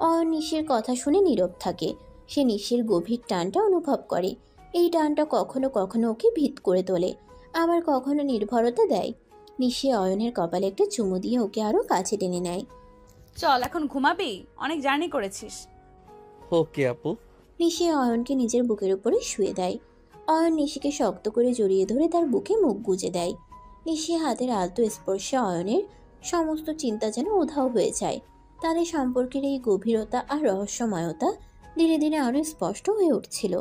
অয়ন নিশির কথা শুনে নীরব থাকে। সে নিশির গভীর টানটা অনুভব করে। এই টানটা কখনো কখনো ওকে ভীত করে তোলে, আবার কখনো নির্ভরতা দেয়। নিশি অয়নের কপালে একটা চুমু দিয়ে ওকে আরো কাছে টেনে নেয়। চল এখন ঘুমাবি, অনেক জার্নি করেছিস। ওকে আপু। নিশি অয়নকে নিজের বুকের উপরে শুয়ে দেয়। অয়ন নিশিকে শক্ত করে জড়িয়ে ধরে তার বুকে মুখ গুজে দেয়। নিশি হাতের আলতো স্পর্শে অয়নের সমস্ত চিন্তা যেন উধাও হয়ে যায়। তাদের সম্পর্কের এই গভীরতা আর রহস্যময়তা ধীরে ধীরে আরো স্পষ্ট হয়ে উঠছিল।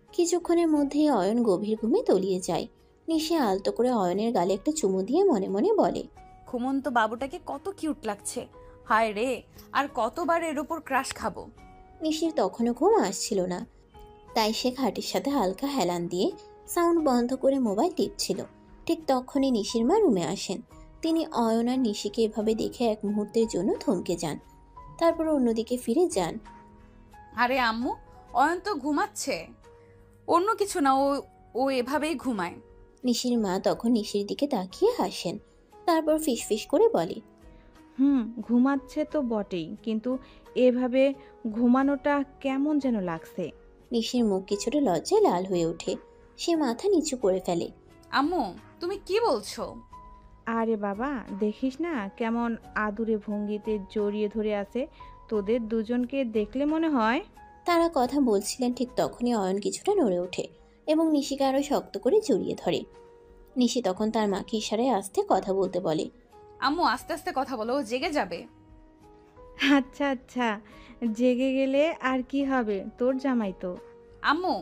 কিছুক্ষণের মধ্যেই অয়ন গভীর ঘুমে তলিয়ে যায়। নিশি আলতো করে অয়নের গালে একটা চুমু দিয়ে মনে মনে বলে, ঘুমন্ত বাবুটাকে কত কিউট লাগছে। হায় রে, আর কতবার এর উপর ক্রাশ খাবো। নিশির তখনও ঘুম আসছিল না, তাই সে খাটের সাথে হালকা হেলান দিয়ে সাউন্ড বন্ধ করে মোবাইল টিপছিল। ঠিক তখনই নিশির মা রুমে আসেন। তিনি অয়ন আর নিশিকে এভাবে দেখে এক মুহূর্তের জন্য থমকে যান, তারপর অন্যদিকে ফিরে যান। আরে আম্মু, অয়ন তো ঘুমাচ্ছে, অন্য কিছু না, ও ও এভাবেই ঘুমায়। নিশির মা তখন নিশির দিকে তাকিয়ে হাসেন, তারপর ফিসফিস করে বলে, ঘুমাচ্ছে তো বটেই, কিন্তু এভাবে ঘুমানোটা কেমন যেন লাগছে। নিশির মুখ কিছুটা লজ্জায় লাল হয়ে ওঠে। সে মাথা নিচু করে ফেলে। আম্মু, তুমি কি বলছো? আরে বাবা, দেখিস না কেমন আদুরে ভঙ্গিতে জড়িয়ে ধরে আছে। তোদের দুজনকে দেখলে মনে হয়। তারা কথা বলছিলেন, ঠিক তখনই অয়ন কিছুটা নড়ে ওঠে এবং নিশিকে আরো শক্ত করে জড়িয়ে ধরে। নিশি তখন তার মাকে ইশারায় আস্তে কথা বলতে বলে। আম্মু আস্তে আস্তে কথা বলো, ও জেগে যাবে। আচ্ছা আচ্ছা, জেগে গেলে আর কি হবে, তোর জামাই তো। আম্মু,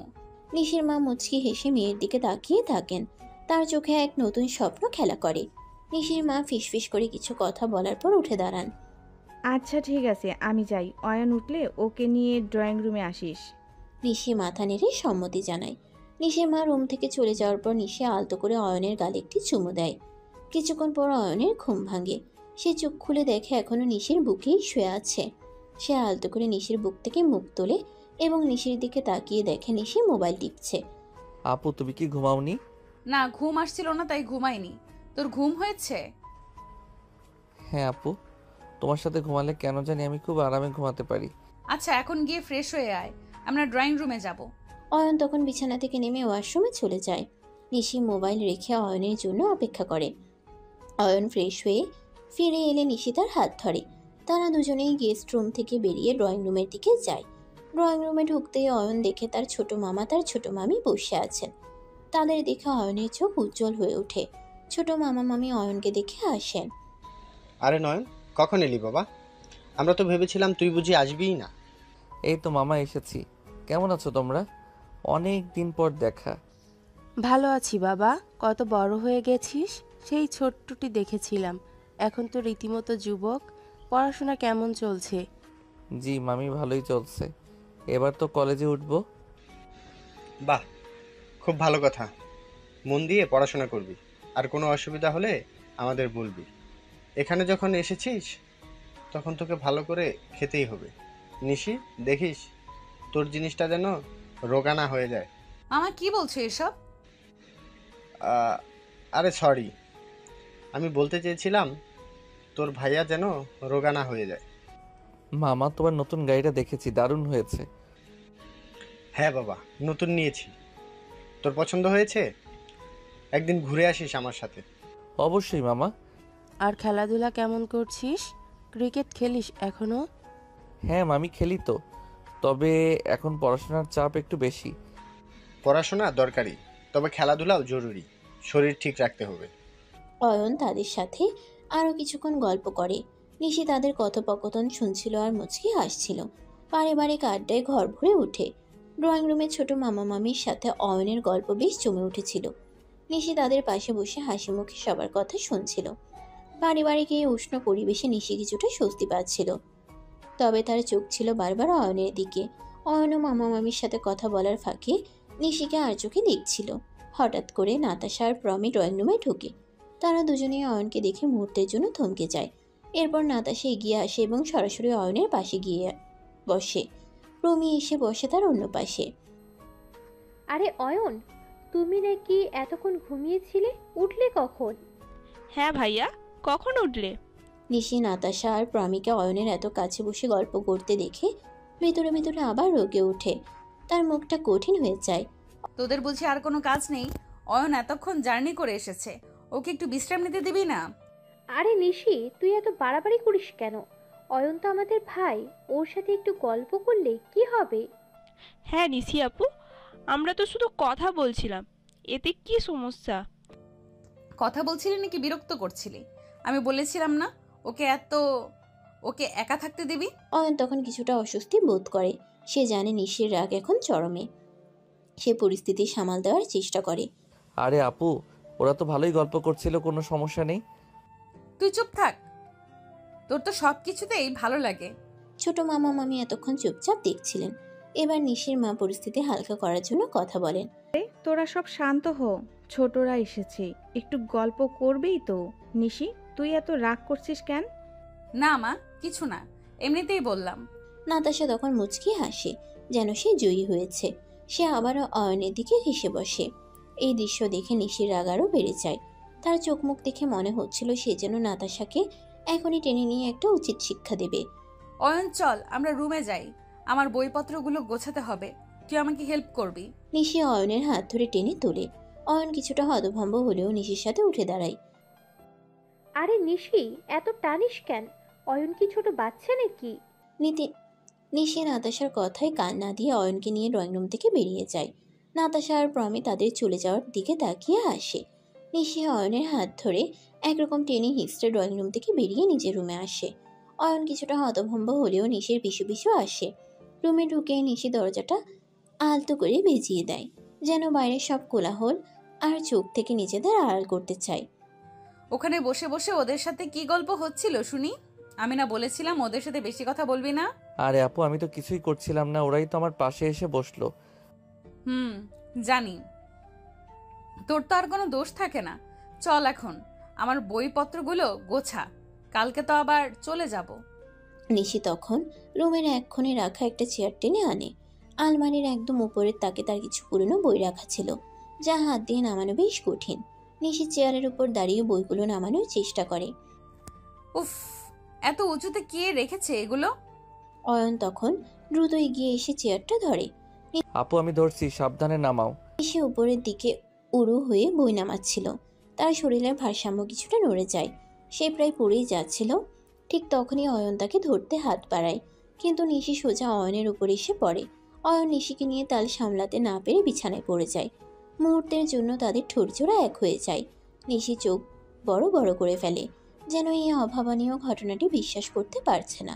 নিশির মা মুচকি হেসে মেয়ের দিকে তাকিয়ে থাকেন। তার চোখে এক নতুন স্বপ্ন খেলা করে। নিশির মা ফিসফিস করে কিছু কথা বলার পর উঠে দাঁড়ান। আচ্ছা ঠিক আছে, আমি যাই। অয়ন উঠলে ওকে নিয়ে ড্রয়িং রুমে আসিস। নিশি মাথা নেড়ে সম্মতি জানায়। নিশির মা রুম থেকে চলে যাওয়ার পর নিশি আলতো করে অয়নের গালে একটি চুমু দেয়। কিছুক্ষণ পর অয়নের ঘুম ভাঙে। সে চোখ খুলে দেখে এখনো নিশির বুকেই শুয়ে আছে। সে আলতো করে নিশির বুক থেকে মুখ তোলে এবং নিশির দিকে তাকিয়ে দেখে নিশি মোবাইল টিপছে। আপু তুমি কি ঘুমাওনি? না ঘুম আসছিল না তাই ঘুমাইনি। তোর ঘুম হয়েছে? হ্যাঁ আপু, তোমার সাথে ঘুমালে কেন জানি আমি খুব আরামে ঘুমাতে পারি। আচ্ছা এখন গিয়ে ফ্রেশ হয়ে আয়, আমরা ড্রয়িং রুমে যাব। অয়ন তখন বিছানা থেকে নেমে ওয়াশরুমে চলে যায়। নিশি মোবাইল রেখে অয়নের জন্য অপেক্ষা করে। অয়ন ফ্রেশ হয়ে ফিরে এলে নিশি তার হাত ধরে। তারা দুজনেই গেস্ট রুম থেকে বেরিয়ে ড্রয়িং রুমের দিকে যায়। ড্রয়িং রুমে ঢুকতেই অয়ন দেখে তার ছোট মামা তার ছোট মামি বসে আছেন। তাদের দেখে অয়নের চোখ উজ্জ্বল হয়ে ওঠে। ছোট মামা মামি অয়নকে দেখে আসেন। আরে নয়ন, কখন এলি বাবা? আমরা তো ভেবেছিলাম তুই বুঝি আসবিই না। এই তো মামা এসেছি। কেমন আছো তোমরা? অনেক দিন পর দেখা। ভালো আছি বাবা, কত বড় হয়ে গেছিস। সেই ছোট্টটি দেখেছিলাম, এখন তো রীতিমতো যুবক। পড়াশোনা কেমন চলছে? জি মামি, ভালোই চলছে। এবার তো কলেজে উঠবো। বাহ, খুব ভালো কথা। মন দিয়ে পড়াশোনা করবি, আর কোনো অসুবিধা হলে আমাদের বলবি। এখানে যখন এসেছিস তখন তোকে ভালো করে খেতেই হবে। নিশি, দেখিস তোর জিনিসটা যেন রোগা না হয়ে যায়। মামা কি বলছো এসব? আরে সরি, আমি বলতে চেয়েছিলাম তোর ভাইয়া যেন রোগা না হয়ে যায়। মামা তোমার নতুন গাড়িটা দেখেছি, দারুণ হয়েছে। হ্যাঁ বাবা, নতুন নিয়েছি। তোর পছন্দ হয়েছে? একদিন ঘুরে আসিস আমার সাথে। অবশ্যই মামা। আর খেলাধুলা কেমন করছিস? ক্রিকেট খেলিস এখনো? হ্যাঁ মামি, খেলি তো, তবে এখন পড়াশোনার চাপ একটু বেশি। পড়াশোনা দরকারি, তবে খেলাধুলাও জরুরি। শরীর ঠিক রাখতে হবে। অয়ন তাদের সাথে আরও কিছুক্ষণ গল্প করে। নিশি তাদের কথোপকথন শুনছিল আর মুচকি হাসছিল। পারিবারিক আড্ডায় ঘর ভরে ওঠে। ড্রয়িং রুমে ছোট মামা মামির সাথে অয়নের গল্প বেশ জমে উঠেছিল। নিশি তাদের পাশে বসে হাসি মুখে সবার কথা শুনছিল। পারিবারিক এই উষ্ণ পরিবেশে নিশি কিছুটা স্বস্তি পাচ্ছিল। তবে তার চোখ ছিল বারবার অয়নের দিকে। অয়ন ও মামা মামির সাথে কথা বলার ফাঁকে নিশিকে আর চোখে দেখছিল। হঠাৎ করে নাতাশা আর প্রমি ড্রয়িং রুমে ঢোকে। তারা দুজনেই অয়নকে দেখে মুহূর্তের জন্য থমকে যায়। এরপর নাতাশা এগিয়ে আসে এবং সরাসরি অয়নের পাশে গিয়ে বসে। প্রমি এসে বসে তার অন্য পাশে। আরে অয়ন, তুমি নাকি এতক্ষণ ঘুমিয়েছিলে, উঠলে কখন? হ্যাঁ ভাইয়া, কখন উঠলে? নিশি নাতাশা আর প্রমিকে অয়নের এত কাছে বসে গল্প করতে দেখে ভেতরে ভেতরে আবার রোগে ওঠে। তার মুখটা কঠিন হয়ে যায়। তোদের বুঝি আর কোনো কাজ নেই? অয়ন এতক্ষণ জার্নি করে এসেছে, ওকে একটু বিশ্রাম নিতে দিবি না? আরে নিশি, তুই এত বাড়াবাড়ি করিস কেন? অয়ন তো আমাদের ভাই, ওর সাথে একটু গল্প করলে কি হবে? হ্যাঁ নিশি আপু, আমরা তো শুধু কথা বলছিলাম, এতে কি সমস্যা? কথা বলছিলি নাকি বিরক্ত করছিলি? আমি বলেছিলাম না ওকে একা থাকতে দিবি? অয়ন তখন কিছুটা অস্বস্তি বোধ করে। সে জানে নিশির রাগ এখন চরমে। সে পরিস্থিতি সামাল দেওয়ার চেষ্টা করে। আরে আপু, ওরা তো ভালোই গল্প করছিল, কোনো সমস্যা নেই। তুই চুপ থাক, তোর তো সব কিছুতেই ভালো লাগে। ছোট মামা মামি এতক্ষণ চুপচাপ দেখছিলেন। এবার নিশির মা পরিস্থিতি হালকা করার জন্য কথা বলেন। তোরা সব শান্ত হো, ছোটরা এসেছে, একটু গল্প করবেই তো। নিশি, তুই এত রাগ করছিস কেন? না মা, কিছু না, এমনিতেই বললাম। নাতাশা তখন মুচকি হাসে, যেন সে জয়ী হয়েছে। সে আবারও অয়নের দিকে হেসে বসে। এই দৃশ্য দেখে নিশির রাগ আরও বেড়ে যায়। তার চোখ মুখ দেখে মনে হচ্ছিল সে যেন নাতাশাকে এখনই টেনে নিয়ে একটা উচিত শিক্ষা দেবে। অয়ন চল আমরা রুমে যাই, আমার বইপত্রগুলো গোছাতে হবে, তুই আমাকে হেল্প করবি। নিশি অয়নের হাত ধরে টেনে তোলে। অয়ন কিছুটা হতভম্ব হলেও নিশির সাথে উঠে দাঁড়ায়। আরে নিশি, এত টানিস কেন? অয়ন কি ছোট বাচ্চা নাকি? নিশি নাতাশার কথায় কান না দিয়ে অয়নকে নিয়ে ড্রয়িং রুম থেকে বেরিয়ে যায়। নাতাশা আর প্রমি তাদের চলে যাওয়ার দিকে তাকিয়ে আসে। নিশি অয়নের হাত ধরে একরকম টেনে হিস্ট্রে ড্রয়িং রুম থেকে বেরিয়ে নিজের রুমে আসে। অয়ন কিছুটা হতভম্ব হলেও নিশির পিছু পিছু আসে। রুমে ঢুকে নিশি দরজাটা আলতো করে ভেজিয়ে দেয়, যেন বাইরের সব কোলাহল আর চোখ থেকে নিজেদের আড়াল করতে চায়। ওখানে বসে বসে ওদের সাথে কি গল্প হচ্ছিল শুনি? আমি না বলেছিলাম ওদের সাথে বেশি কথা বলবি না? আরে আপু, আমি তো কিছুই করছিলাম না, ওরাই তো আমার পাশে এসে বসলো। জানি, তোর তো আর কোনো দোষ থাকে না। চল এখন আমার বইপত্রগুলো গোছা, কালকে তো আবার চলে যাব। নিশি তখন রুমের এক কোণে রাখা একটা চেয়ার টেনে আনে। আলমারির একদম উপরের তাকে তার কিছু পুরনো বই রাখা ছিল, যা হাত দিয়ে নামানো বেশ কঠিন। নিশি চেয়ারের উপর দাঁড়িয়ে বইগুলো নামানোর চেষ্টা করে। উফ, এত উঁচুতে কে রেখেছে এগুলো? অয়ন তখন দ্রুত এগিয়ে এসে চেয়ারটা ধরে। আপু আমি ধরছি, সাবধানে নামাও। নিশি উপরের দিকে উড়ু হয়ে বই নামাচ্ছিল। তার শরীরের ভারসাম্য কিছুটা নড়ে যায়, সে প্রায় পড়েই যাচ্ছিল। ঠিক তখনই অয়ন তাকে ধরতে হাত বাড়ায়, কিন্তু নিশি সোজা অয়নের উপর এসে পড়ে। অয়ন নিশিকে নিয়ে তাল সামলাতে না পেরে বিছানায় পড়ে যায়। মুহূর্তের জন্য তাদের ঠোঁটজোড়া এক হয়ে যায়। নিশি চোখ বড় বড় করে ফেলে, যেন এই অভাবনীয় ঘটনাটি বিশ্বাস করতে পারছে না।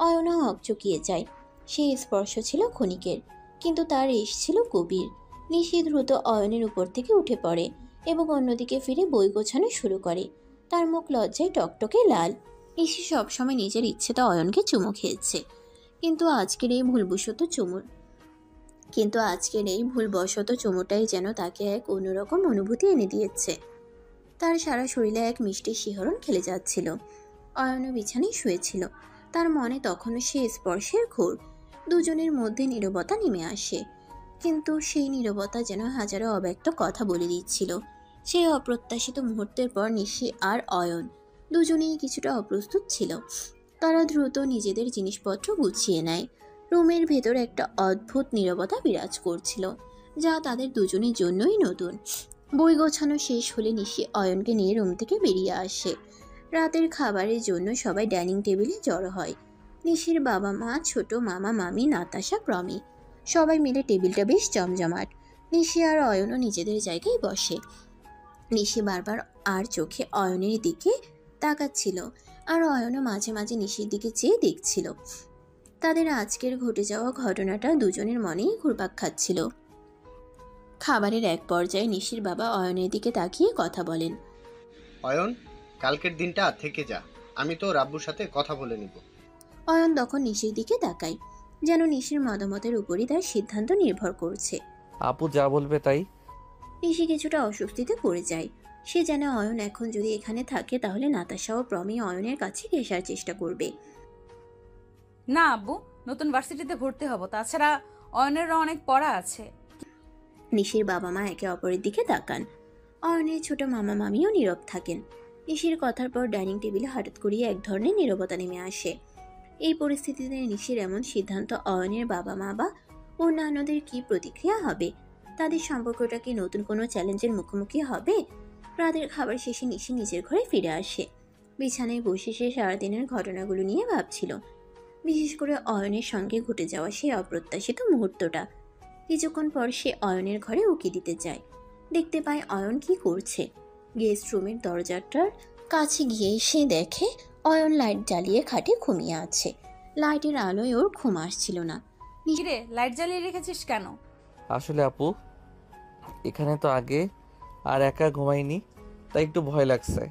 অয়নও হকচকিয়ে যায়। সেই স্পর্শ ছিল ক্ষণিকের, কিন্তু তার রেশ ছিল গভীর। নিশি দ্রুত অয়নের উপর থেকে উঠে পড়ে এবং অন্যদিকে ফিরে বই গোছানো শুরু করে। তার মুখ লজ্জায় টকটকে লাল। নিশি সবসময় নিজের ইচ্ছেতে অয়নকে চুমু খেয়েছে, কিন্তু আজকের এই ভুলবশত চুমুটাই যেন তাকে এক অন্যরকম অনুভূতি এনে দিয়েছে। তার সারা শরীরে এক মিষ্টি শিহরণ খেলে যাচ্ছিল। অয়নও বিছানায় শুয়েছিল, তার মনে তখনও সে স্পর্শের ঘোর। দুজনের মধ্যে নীরবতা নেমে আসে, কিন্তু সেই নীরবতা যেন হাজারো অব্যক্ত কথা বলে দিচ্ছিল। সেই অপ্রত্যাশিত মুহূর্তের পর নিশি আর অয়ন দুজনেই কিছুটা অপ্রস্তুত ছিল। তারা দ্রুত নিজেদের জিনিসপত্র গুছিয়ে নেয়। রুমের ভেতর একটা অদ্ভুত নীরবতা বিরাজ করছিল, যা তাদের দুজনের জন্যই নতুন। বই গোছানো শেষ হলে নিশি অয়নকে নিয়ে রুম থেকে বেরিয়ে আসে। রাতের খাবারের জন্য সবাই ডাইনিং টেবিলে জড়ো হয়। নিশির বাবা মা, ছোট মামা মামি, নাতাশা, প্রমি সবাই মিলে টেবিলটা বেশ জমজমাট। নিশি আর অয়নও নিজেদের জায়গায় বসে। নিশি বারবার আর চোখে অয়নের দিকে তাকাচ্ছিল, আর অয়নও মাঝে মাঝে নিশির দিকে চেয়ে দেখছিল। তাদের আজকের ঘটে যাওয়া ঘটনাটা দুজনের মনেই ঘুরপাক খাচ্ছিল। খাবারের এক পর্যায়ে নিশির বাবা অয়নের দিকে তাকিয়ে কথা বলেন। অয়ন, কালকের দিনটা থেকে যা, আমি তো রাব্বুর সাথে কথা বলে নিব। অয়ন তখন নিশির দিকে তাকায়, যেন নিশির মতামতের উপরই তার সিদ্ধান্ত নির্ভর করছে। আপু যা বলবে তাই। নিশি কিছুটা অস্বস্তিতে পড়ে যায়। সে জানে অয়ন এখন যদি এখানে থাকে তাহলে নাতাশা ও প্রমি অয়নের কাছে ঘেঁষার চেষ্টা করবে। না আব্বু, নতুন ভার্সিটিতে ভর্তি হব, তাছাড়া অয়নেরও অনেক পড়া আছে। নিশির বাবা মা একে অপরের দিকে তাকান। অয়নের ছোট মামা মামিও নীরব থাকেন। নিশির কথার পর ডাইনিং টেবিলে হঠাৎ করিয়ে এক ধরনের নীরবতা নেমে আসে। এই পরিস্থিতিতে নিশির এমন সিদ্ধান্ত অয়নের বাবা মা বা অন্যান্যদের কি প্রতিক্রিয়া হবে? তাদের সম্পর্কটা কি নতুন কোনো চ্যালেঞ্জের মুখোমুখি হবে? রাতের খাবার শেষে নিশি নিজের ঘরে ফিরে আসে। বিছানায় বসে সে সারাদিনের ঘটনাগুলো নিয়ে ভাবছিল, বিশেষ করে অয়নের সঙ্গে ঘটে যাওয়া সেই অপ্রত্যাশিত মুহূর্তটা। কিছুক্ষণ পর সে অয়নের ঘরে উকি দিতে যায়। দেখতে পায় অয়ন কি করছে। গেস্ট রুমের দরজাটার কাছে গিয়ে সে দেখে অয়ন লাইট জ্বালিয়ে খাটে ঘুমিয়ে আছে। লাইটের আলোয় ওর ঘুম আসছিল না। রে, লাইট জ্বালিয়ে রেখেছিস কেন? আসলে আপু, এখানে তো আগে আর একা ঘুমাইনি, তাই একটু ভয় লাগছে,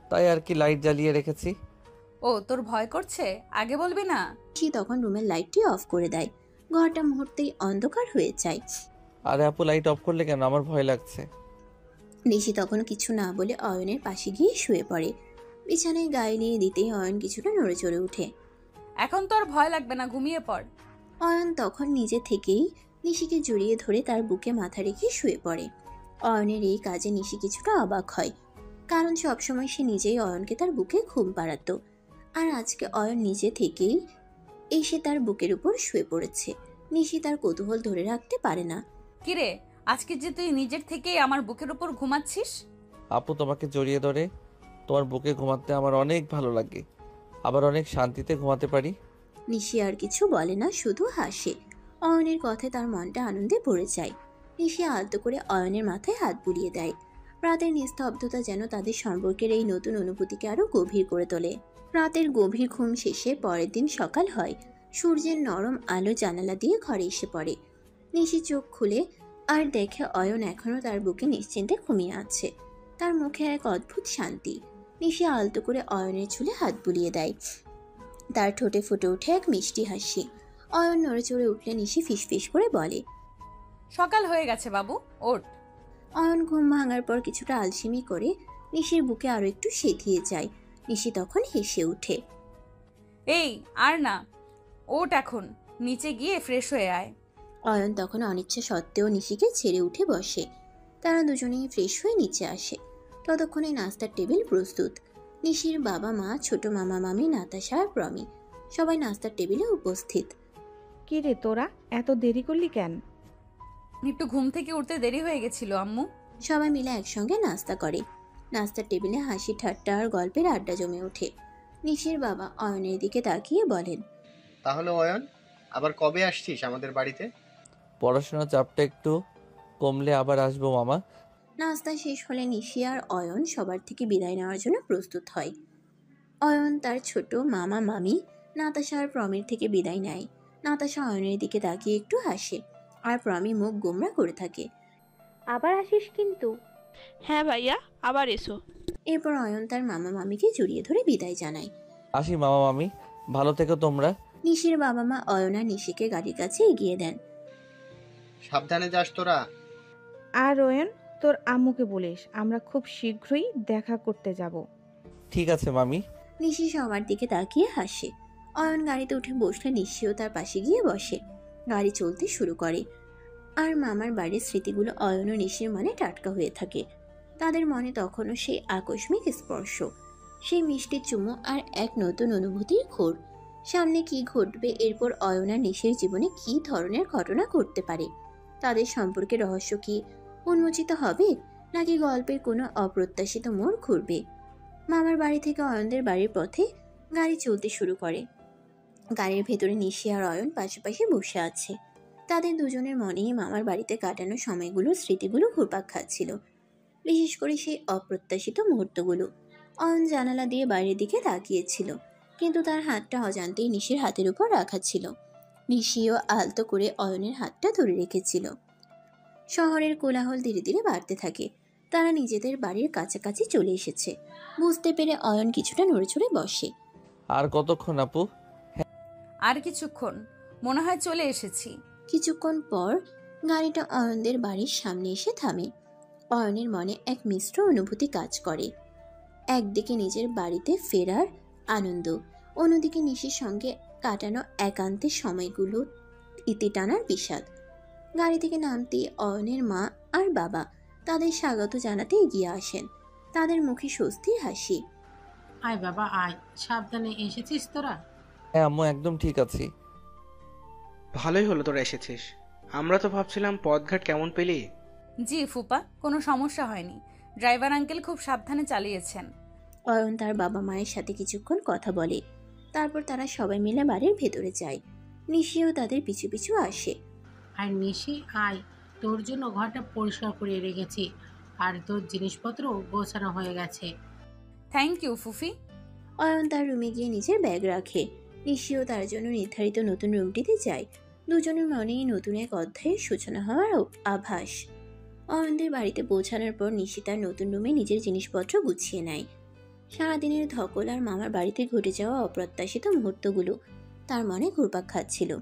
তাই আর কি লাইট জ্বালিয়ে রেখেছি। ও, তোর ভয় করছে? আগে বলবি না? সে তখন রুমের লাইটটি অফ করে দেয়। ঘরটা মুহূর্তেই অন্ধকার হয়ে যায়। আরে আপু, লাইট অফ করলে কেন? আমার ভয় লাগছে। নিশি তখন কিছু না বলে অয়নের পাশে গিয়ে শুয়ে পড়ে। বিছানায় গায়ে নিয়ে দিতেই অয়ন কিছুটা নড়ে চড়ে ওঠে। এখন তো আর ভয় লাগবে না, ঘুমিয়ে পড়। অয়ন তখন নিজে থেকেই নিশিকে জড়িয়ে ধরে তার বুকে মাথা রেখে শুয়ে পড়ে। অয়নের এই কাজে নিশি কিছুটা অবাক হয়, কারণ সবসময় সে নিজেই অয়নকে তার বুকে ঘুম পাড়াতো, আর আজকে অয়ন নিজে থেকেই এসে তার বুকের উপর শুয়ে পড়েছে। নিশি তার কৌতূহল ধরে রাখতে পারে না। কিরে, আজকে যে তুই নিজের থেকেই আমার বুকের উপর ঘুমাচ্ছিস? আপু, তোমাকে জড়িয়ে ধরে তোমার বুকে ঘুমাতে আমার অনেক ভালো লাগে, আবার অনেক শান্তিতে ঘুমাতে পারি। নিশি আর কিছু বলে না, শুধু হাসে। অয়নের কথায় তার মনটা আনন্দে ভরে যায়। নিশি আলতো করে অয়নের মাথায় হাত বুলিয়ে দেয়। রাতের নিস্তব্ধতা যেন তাদের সম্পর্কের এই নতুন অনুভূতিকে আরো গভীর করে তোলে। রাতের গভীর ঘুম শেষে পরের দিন সকাল হয়। সূর্যের নরম আলো জানালা দিয়ে ঘরে এসে পড়ে। নিশি চোখ খুলে আর দেখে অয়ন এখনো তার বুকে নিশ্চিন্তে ঘুমিয়ে আছে। তার মুখে এক অদ্ভুত শান্তি। নিশি আলতো করে অয়নের চুলে হাত বুলিয়ে দেয়। তার ঠোঁটে ফুটে ওঠে এক মিষ্টি হাসি। অয়ন নড়ে চড়ে উঠলে নিশি ফিসফিস করে বলে, সকাল হয়ে গেছে বাবু, ওঠ। অয়ন ঘুম ভাঙার পর কিছুটা আলসেমি করে নিশির বুকে আরো একটু সেধিয়ে যায়। নিশি তখন হেসে ওঠে। এই আর না, ওঠ এখন, নিচে গিয়ে ফ্রেশ হয়ে আয়। অয়ন তখন অনিচ্ছা সত্ত্বেও নিশিকে ছেড়ে উঠে বসে। তারা দুজনেই ফ্রেশ হয়ে নিচে আসে। ততক্ষণে নাস্তার টেবিল প্রস্তুত। নিশির বাবা মা, ছোট মামা মামি, নাতাশা আর প্রমি সবাই নাস্তার টেবিলে উপস্থিত। কি রে তোরা এত দেরি করলি কেন? একটু ঘুম থেকে উঠতে দেরি হয়ে গেছিল আম্মু। সবাই মিলে একসঙ্গে নাস্তা করে। নাস্তার টেবিলে হাসি ঠাট্টা আর গল্পের আড্ডা জমে ওঠে। নিশির বাবা অয়নের দিকে তাকিয়ে বলেন, তাহলে অয়ন, আবার কবে আসছিস আমাদের বাড়িতে? পড়াশোনার চাপটা একটু কমলে আবার আসবো মামা। নাস্তা শেষ হলে নিশি আর অয়ন সবার থেকে বিদায় নেওয়ার জন্য প্রস্তুত হয়। অয়ন তার ছোট মামা মামি, নাতাশা আর প্রমির থেকে বিদায় নেয়। নাতাশা অয়নের দিকে তাকিয়ে একটু হাসে, আর প্রমি মুখ গোমরা করে থাকে। আবার আসিস কিন্তু। হ্যাঁ ভাইয়া, আবার এসো। এরপর অয়ন তার মামা মামিকে জড়িয়ে ধরে বিদায় জানায়। আসি মামা মামি, ভালো থেকো তোমরা। নিশির বাবা মা অয়ন আর নিশিকে গাড়ির কাছে এগিয়ে দেন। সাবধানে যাস তোরা। আর রোয়েন, তোর আম্মুকে বলিস আমরা খুব শীঘ্রই দেখা করতে যাব। ঠিক আছে মামি। নিশি সবার দিকে তাকিয়ে হাসে। অয়ন গাড়িতে উঠে বসলে নিশিও তার পাশে গিয়ে বসে। গাড়ি চলতে শুরু করে। আর মামার বাড়ির স্মৃতিগুলো অয়ন ও নিশির মনে টাটকা হয়ে থাকে। তাদের মনে তখনও সেই আকস্মিক স্পর্শ, সেই মিষ্টি চুমো আর এক নতুন অনুভূতির ঘোর। সামনে কি ঘটবে, এরপর অয়ন আর নিশির জীবনে কি ধরনের ঘটনা ঘটতে পারে, তাদের সম্পর্কে রহস্য কি উন্মোচিত হবে, নাকি গল্পের কোনো অপ্রত্যাশিত মোড় ঘুরবে। মামার বাড়ি থেকে অয়নদের বাড়ির পথে গাড়ি চলতে শুরু করে। গাড়ির ভেতরে নিশি আর অয়ন পাশাপাশি বসে আছে। তাদের দুজনের মনেই মামার বাড়িতে কাটানো সময়গুলো, স্মৃতিগুলো ঘুরপাক খাচ্ছিল। বিশেষ করে সেই অপ্রত্যাশিত মুহূর্তগুলো। অয়ন জানালা দিয়ে বাইরের দিকে তাকিয়েছিল, কিন্তু তার হাতটা অজান্তেই নিশির হাতের উপর রাখা ছিল। নিশিও আলতো করে অয়নের হাতটা ধরে রেখেছিল। শহরের কোলাহল ধীরে ধীরে বাড়তে থাকে। তারা নিজেদের বাড়ির কাছাকাছি চলে এসেছে। বুঝতে পেরে অয়ন কিছুটা নড়েচড়ে বসে। আর কতক্ষণ আপু? আর কিছুক্ষণ, মনে হয় চলে এসেছি। কিছুক্ষণ পর গাড়িটা অয়নদের বাড়ির সামনে এসে থামে। অয়নের মনে এক মিশ্র অনুভূতি কাজ করে। একদিকে নিজের বাড়িতে ফেরার আনন্দ, অন্যদিকে নিশির সঙ্গে কাটানো একান্তের সময়গুলো ইতি টানার বিষাদ। গাড়ি থেকে নামতেই অয়নের মা আর বাবা তাদের স্বাগত জানাতে এগিয়ে আসেন। তাদের মুখে স্বস্তির হাসি। আয় বাবা আয়, সাবধানে এসেছিস তোরা? হ্যাঁ আম্মু, একদম ঠিক আছি। ভালোই হলো তোরা এসেছিস। আমরা তো ভাবছিলাম পথঘাট কেমন পেলি। জি ফুপা, কোনো সমস্যা হয়নি। ড্রাইভার আঙ্কেল খুব সাবধানে চালিয়েছেন। অয়ন তার বাবা মায়ের সাথে কিছুক্ষণ কথা বলে। তারপর তারা সবাই মিলে বাড়ির ভেতরে যায়। নিশিও তাদের পিছু পিছু আসে। আর নিশি আয়, তোর জন্য ঘরটা পরিষ্কার করে রেখেছি, আর তোর জিনিসপত্র গোছানো হয়ে গেছে। Thank you ফুফি। অয়ন তার রুমে গিয়ে নিজের ব্যাগ রাখে। নিশিও তার জন্য নির্ধারিত নতুন রুমটিতে যায়। দুজনের মনেই নতুন এক অধ্যায়ের সূচনা হওয়ার আভাস। অয়নদের বাড়িতে পৌঁছানোর পর নিশি তার নতুন রুমে নিজের জিনিসপত্র গুছিয়ে নেয়। সারাদিনের ধকল আর মামার বাড়িতে ঘটে যাওয়া অপ্রত্যাশিত মুহূর্তগুলো তার মনে ঘুরপাক খাচ্ছিল।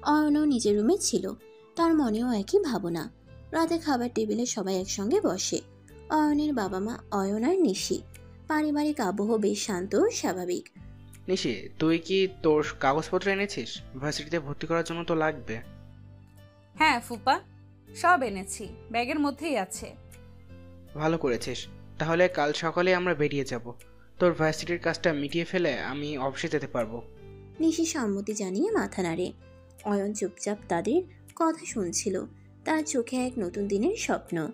অয়নও নিজের রুমে ছিল। তার মনেও একই ভাবনা। রাতে খাবার টেবিলে সবাই একসঙ্গে বসে। অয়নের বাবা মা, অয়ন আর নিশি। পারিবারিক আবহ বেশ শান্ত ও স্বাভাবিক। নিশি, তুই কি তোর কাগজপত্র এনেছিস? ভার্সিটিতে ভর্তি করার জন্য তো লাগবে। হ্যাঁ ফুপা, সব এনেছি, ব্যাগের মধ্যেই আছে। ভালো করেছিস। তাহলে কাল সকালে আমরা বেরিয়ে যাব। তোর ভার্সিটির কাজটা মিটিয়ে ফেলে আমি অফিসে যেতে পারবো। নিশি সম্মতি জানিয়ে মাথা নাড়ে। অয়ন চুপচাপ তাদের কথা শুনছিল। তার চোখে এক নতুন দিনের স্বপ্ন।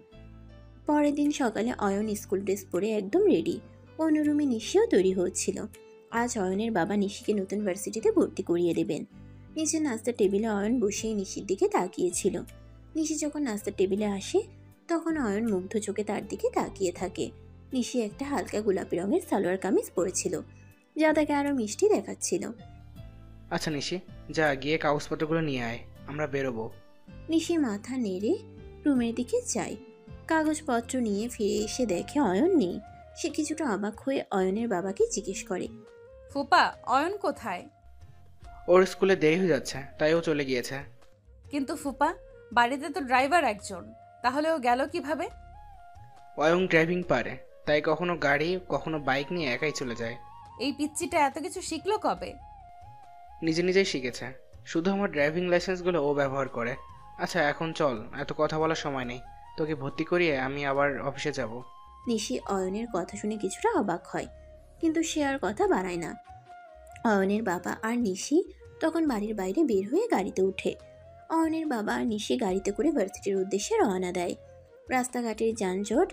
পরের দিন সকালে অয়ন স্কুল ড্রেস পরে একদম রেডি। অন্য রুমে নিশিও তৈরি হচ্ছিল। আজ অয়নের বাবা নিশিকে নতুন ভার্সিটিতে ভর্তি করিয়ে দেবেন। নিচে নাস্তার টেবিলে অয়ন বসেই নিশির দিকে তাকিয়েছিল। নিশি যখন নাস্তার টেবিলে আসে তখন অয়ন মুগ্ধ চোখে তার দিকে তাকিয়ে থাকে। নিশি একটা হালকা গোলাপি রঙের সালোয়ার কামিজ পরেছিল। যা তাকে আরো মিষ্টি দেখাচ্ছিল। আচ্ছা নিশি, যা গিয়ে কাগজপত্রগুলো নিয়ে আয়, আমরা বেরোবো। নিশি মাথা নেড়ে রুমের দিকে যায়। কাগজপত্র নিয়ে ফিরে এসে দেখে অয়ন নেই। সে কিছুটা অবাক হয়ে অয়নের বাবাকে জিজ্ঞেস করে, ফুপা, অয়ন কোথায়? ওর স্কুলে দেরি হয়ে যাচ্ছে, তাই ও চলে গিয়েছে। কিন্তু ফুপা, বাড়িতে তো ড্রাইভার একজন, তাহলে ও গেল কিভাবে? অয়ন ড্রাইভিং পারে, তাই কখনো গাড়ি কখনো বাইক নিয়ে একাই চলে যায়। এই পিচ্চিটা এত কিছু শিখলো কবে? নিজে নিজেই শিখেছে, শুধু আমার ড্রাইভিং লাইসেন্সগুলো ও ব্যবহার করে। আচ্ছা এখন চল, এত কথা বলার সময় নেই, তোকে ভর্তি করিয়ে আমি আবার অফিসে যাব। নিশি অয়নের কথা শুনে কিছুটা অবাক হয়, কিন্তু সে আর কথা বাড়ায় না। অয়নের বাবা আর নিশি তখন বাড়ির বাইরে বের হয়ে গাড়িতে উঠে। অয়নের বাবা আর নিশি গাড়িতে করে ভার্সিটির উদ্দেশ্যে রওনা দেয়। রাস্তাঘাটের যানজট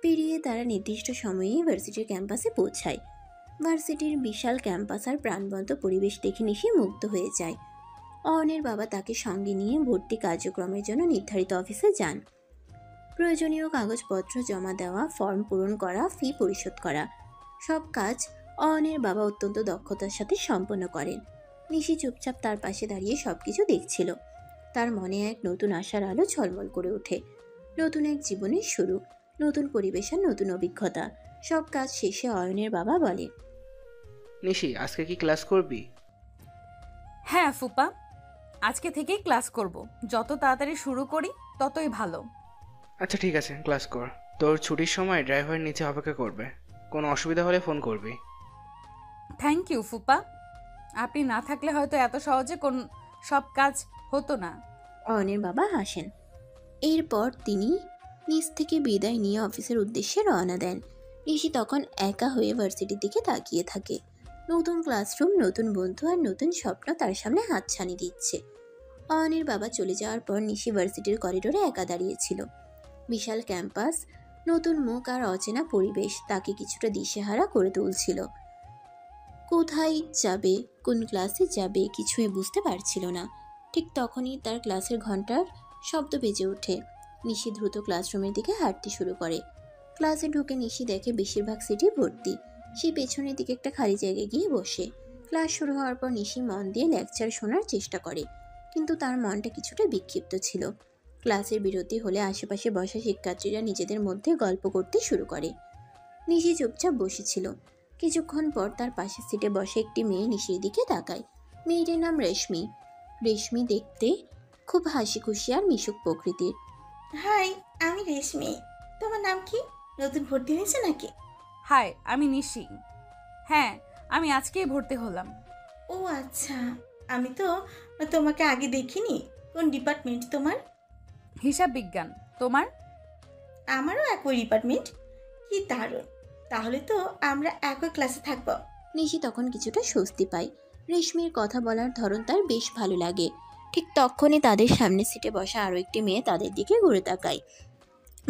পেরিয়ে তারা নির্দিষ্ট সময়ে ভার্সিটির ক্যাম্পাসে পৌঁছায়। ভার্সিটির বিশাল ক্যাম্পাস আর প্রাণবন্ত পরিবেশ দেখে নিশি মুগ্ধ হয়ে যায়। অয়নের বাবা তাকে সঙ্গে নিয়ে ভর্তি কার্যক্রমের জন্য নির্ধারিত অফিসে যান। প্রয়োজনীয় কাগজপত্র জমা দেওয়া, ফর্ম পূরণ করা, ফি পরিশোধ করা, সব কাজ অয়নের বাবা অত্যন্ত দক্ষতার সাথে সম্পন্ন করেন। নিশি চুপচাপ তার পাশে দাঁড়িয়ে সবকিছু দেখছিল। তার মনে এক নতুন আশার আলো ঝলমল করে ওঠে। নতুন এক জীবনের শুরু, নতুন পরিবেশ আর নতুন অভিজ্ঞতা। সব কাজ শেষে অয়নের বাবা বলে, নিশি, আজকে কি ক্লাস করবি? হ্যাঁ ফুপা, আজকে থেকেই ক্লাস করব। যত তাড়াতাড়ি শুরু করি ততই ভালো। আচ্ছা ঠিক আছে, ক্লাস কর। তোর ছুটির সময় ড্রাইভার নিচে অপেক্ষা করবে, কোনো অসুবিধা হলে ফোন করবি। থ্যাংক ইউ ফুপা, আপনি না থাকলে হয়তো এত সহজে সব কাজ হতো না। অয়নের বাবা হাসেন। এরপর তিনি নিজ থেকে বিদায় নিয়ে অফিসের উদ্দেশ্যে রওনা দেন। নিশি তখন একা হয়ে ভার্সিটির দিকে তাকিয়ে থাকে। নতুন ক্লাসরুম, নতুন বন্ধু আর নতুন স্বপ্ন তার সামনে হাতছানি দিচ্ছে। অয়নের বাবা চলে যাওয়ার পর নিশি ভার্সিটির করিডোরে একা দাঁড়িয়েছিল। বিশাল ক্যাম্পাস, নতুন মুখ আর অচেনা পরিবেশ তাকে কিছুটা দিশেহারা করে তুলছিল। কোথায় যাবে, কোন ক্লাসে যাবে কিছুই বুঝতে পারছিল না। ঠিক তখনই তার ক্লাসের ঘন্টার শব্দ বেজে ওঠে। নিশি দ্রুত ক্লাসরুমের দিকে হাঁটতে শুরু করে। ক্লাসে ঢুকে নিশি দেখে বেশিরভাগ সিটই ভর্তি। সে পেছনের দিকে একটা খালি জায়গায় গিয়ে বসে। ক্লাস শুরু হওয়ার পর নিশি মন দিয়ে লেকচার শোনার চেষ্টা করে, কিন্তু তার মনটা কিছুটা বিক্ষিপ্ত ছিল। ক্লাসের বিরতি হলে আশেপাশে বসা শিক্ষার্থীরা নিজেদের মধ্যে গল্প করতে শুরু করে। নিশি চুপচাপ বসেছিল। কিছুক্ষণ পর তার পাশের সিটে বসে একটি মেয়ে নিশির দিকে তাকায়। মেয়েটির নাম রেশমি। রেশমি দেখতে খুব হাসি খুশি আর মিশুক প্রকৃতির। হাই, আমি রেশমি। তোমার নাম কি? নতুন ভর্তি হয়েছে নাকি? হাই, আমি নিশি। হ্যাঁ, আমি আজকেই ভর্তি হলাম। ও আচ্ছা, আমি তো তোমাকে আগে দেখিনি। কোন ডিপার্টমেন্ট তোমার? হিসাব বিজ্ঞান। তোমার? আমারও একই ডিপার্টমেন্ট। কি দারুণ, তাহলে তো আমরা একই ক্লাসে থাকবো। নিশি তখন কিছুটা স্বস্তি পায়। রেশমির কথা বলার ধরন তার বেশ ভালো লাগে। ঠিক তখনই তাদের সামনে সিটে বসা আরও একটি মেয়ে তাদের দিকে ঘুরে তাকায়।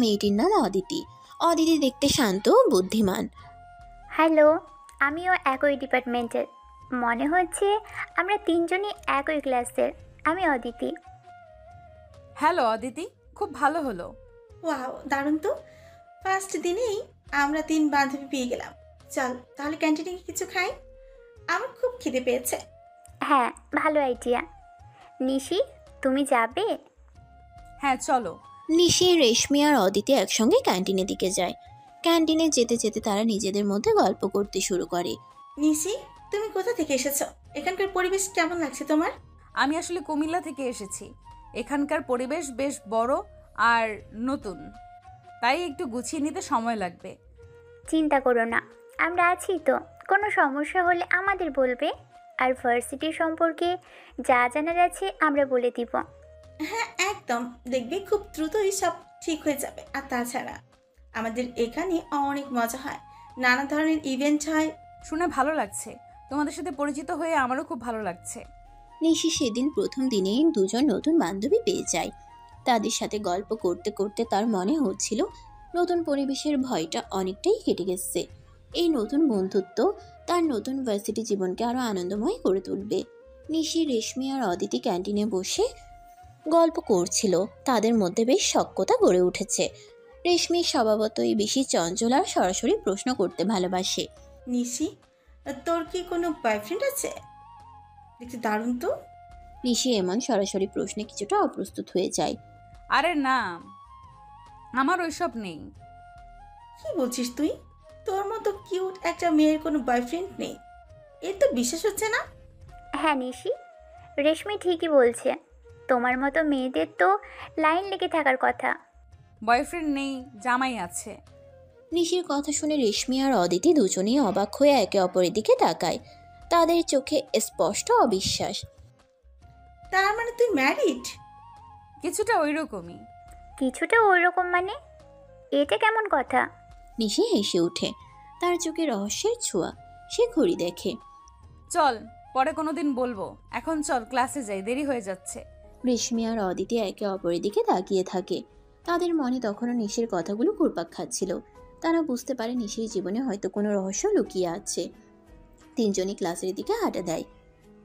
মেয়েটির নাম অদিতি। অদিতি দেখতে শান্ত ও বুদ্ধিমান। হ্যালো, আমিও একই ডিপার্টমেন্টের। মনে হচ্ছে আমরা তিনজনই একই ক্লাসের। আমি অদিতি। হ্যালো অদিতি, খুব ভালো হলো। ওয়াও, দারুণ তো। ফার্স্ট দিনেই আমরা 3 বান্ধবী পেয়ে গেলাম। চল তাহলে ক্যান্টিনে গিয়ে কিছু খাই, আমার খুব খিদে পেয়েছে। হ্যাঁ, ভালো আইডিয়া। নিশি, তুমি যাবে? হ্যাঁ চলো। নিশি, রেশমি আর অদিতি একসঙ্গে ক্যান্টিনের দিকে যায়। ক্যান্টিনে যেতে যেতে তারা নিজেদের মধ্যে গল্প করতে শুরু করে। নিশি, তুমি কোথা থেকে এসেছো? এখানকার পরিবেশ কেমন লাগছে তোমার? আমি আসলে কুমিল্লা থেকে এসেছি। এখানকার পরিবেশ বেশ বড় আর নতুন, তাই একটু গুছিয়ে নিতে সময় লাগবে। চিন্তা করো না, আমরা আছি তো। কোনো সমস্যা হলে আমাদের বলবে। আর ভার্সিটি সম্পর্কে যা জানার আছে আমরা বলে দিব। হ্যাঁ একদম, দেখবে খুব দ্রুতই সব ঠিক হয়ে যাবে। আর তাছাড়া আমাদের এখানে অনেক মজা হয়, নানা ধরনের ইভেন্ট হয়। শুনে ভালো লাগছে। তোমাদের সাথে পরিচিত হয়ে আমারও খুব ভালো লাগছে। নিশি সেদিন প্রথম দিনেই দুজন নতুন বান্ধবী পেয়ে যায়। তাদের সাথে গল্প করতে করতে তার মনে হচ্ছিল নতুন পরিবেশের ভয়টা অনেকটাই কেটে গেছে। এই নতুন বন্ধুত্ব তার নতুন ভার্সিটি জীবনকে আরো আনন্দময় করে তুলবে। নিশি, রেশমি আর অদিতি ক্যান্টিনে বসে গল্প করছিল। তাদের মধ্যে বেশ সখ্যতা গড়ে উঠেছে। রেশমি স্বভাবতই বেশি চঞ্চল আর সরাসরি প্রশ্ন করতে ভালোবাসে। নিশি, তোর কি কোনো বয়ফ্রেন্ড আছে? দেখতে দারুণ তো। নিশি এমন সরাসরি প্রশ্নে কিছুটা অপ্রস্তুত হয়ে যায়। আরে না, আমার ওইসব নেই। কি বলছিস তুই? তোর মতো কিউট একটা মেয়ের কোনো বয়ফ্রেন্ড নেই? এর তো বিশ্বাস হচ্ছে না। হ্যাঁ নিশি, রেশমি ঠিকই বলছে। তোমার মতো মেয়েদের তো লাইন লেগে থাকার কথা। বয়ফ্রেন্ড নেই, জামাই আছে। নিশির কথা শুনে রেশমি আর অদিতি দুজনেই অবাক হয়ে একে অপরের দিকে তাকায়। তাদের চোখে স্পষ্ট অবিশ্বাস। তার মানে তুই ম্যারিড? কিছুটা ওইরকমই। কিছুটা ওইরকম মানে? এটা কেমন কথা? নিশি হেসে ওঠে, তার চোখে রহস্যের ছোঁয়া। সে ঘড়ি দেখে। চল, পরে কোনোদিন বলবো, এখন চল ক্লাসে যাই, দেরি হয়ে যাচ্ছে। রেশমি আর অদিতি একে অপরের দিকে তাকিয়ে থাকে। তাদের মনে তখনও নিশির কথাগুলো ঘুরপাক খাচ্ছিল। তারা বুঝতে পারে নিশির জীবনে হয়তো কোনো রহস্য লুকিয়ে আছে। তিনজনই ক্লাসের দিকে হাঁটা দেয়।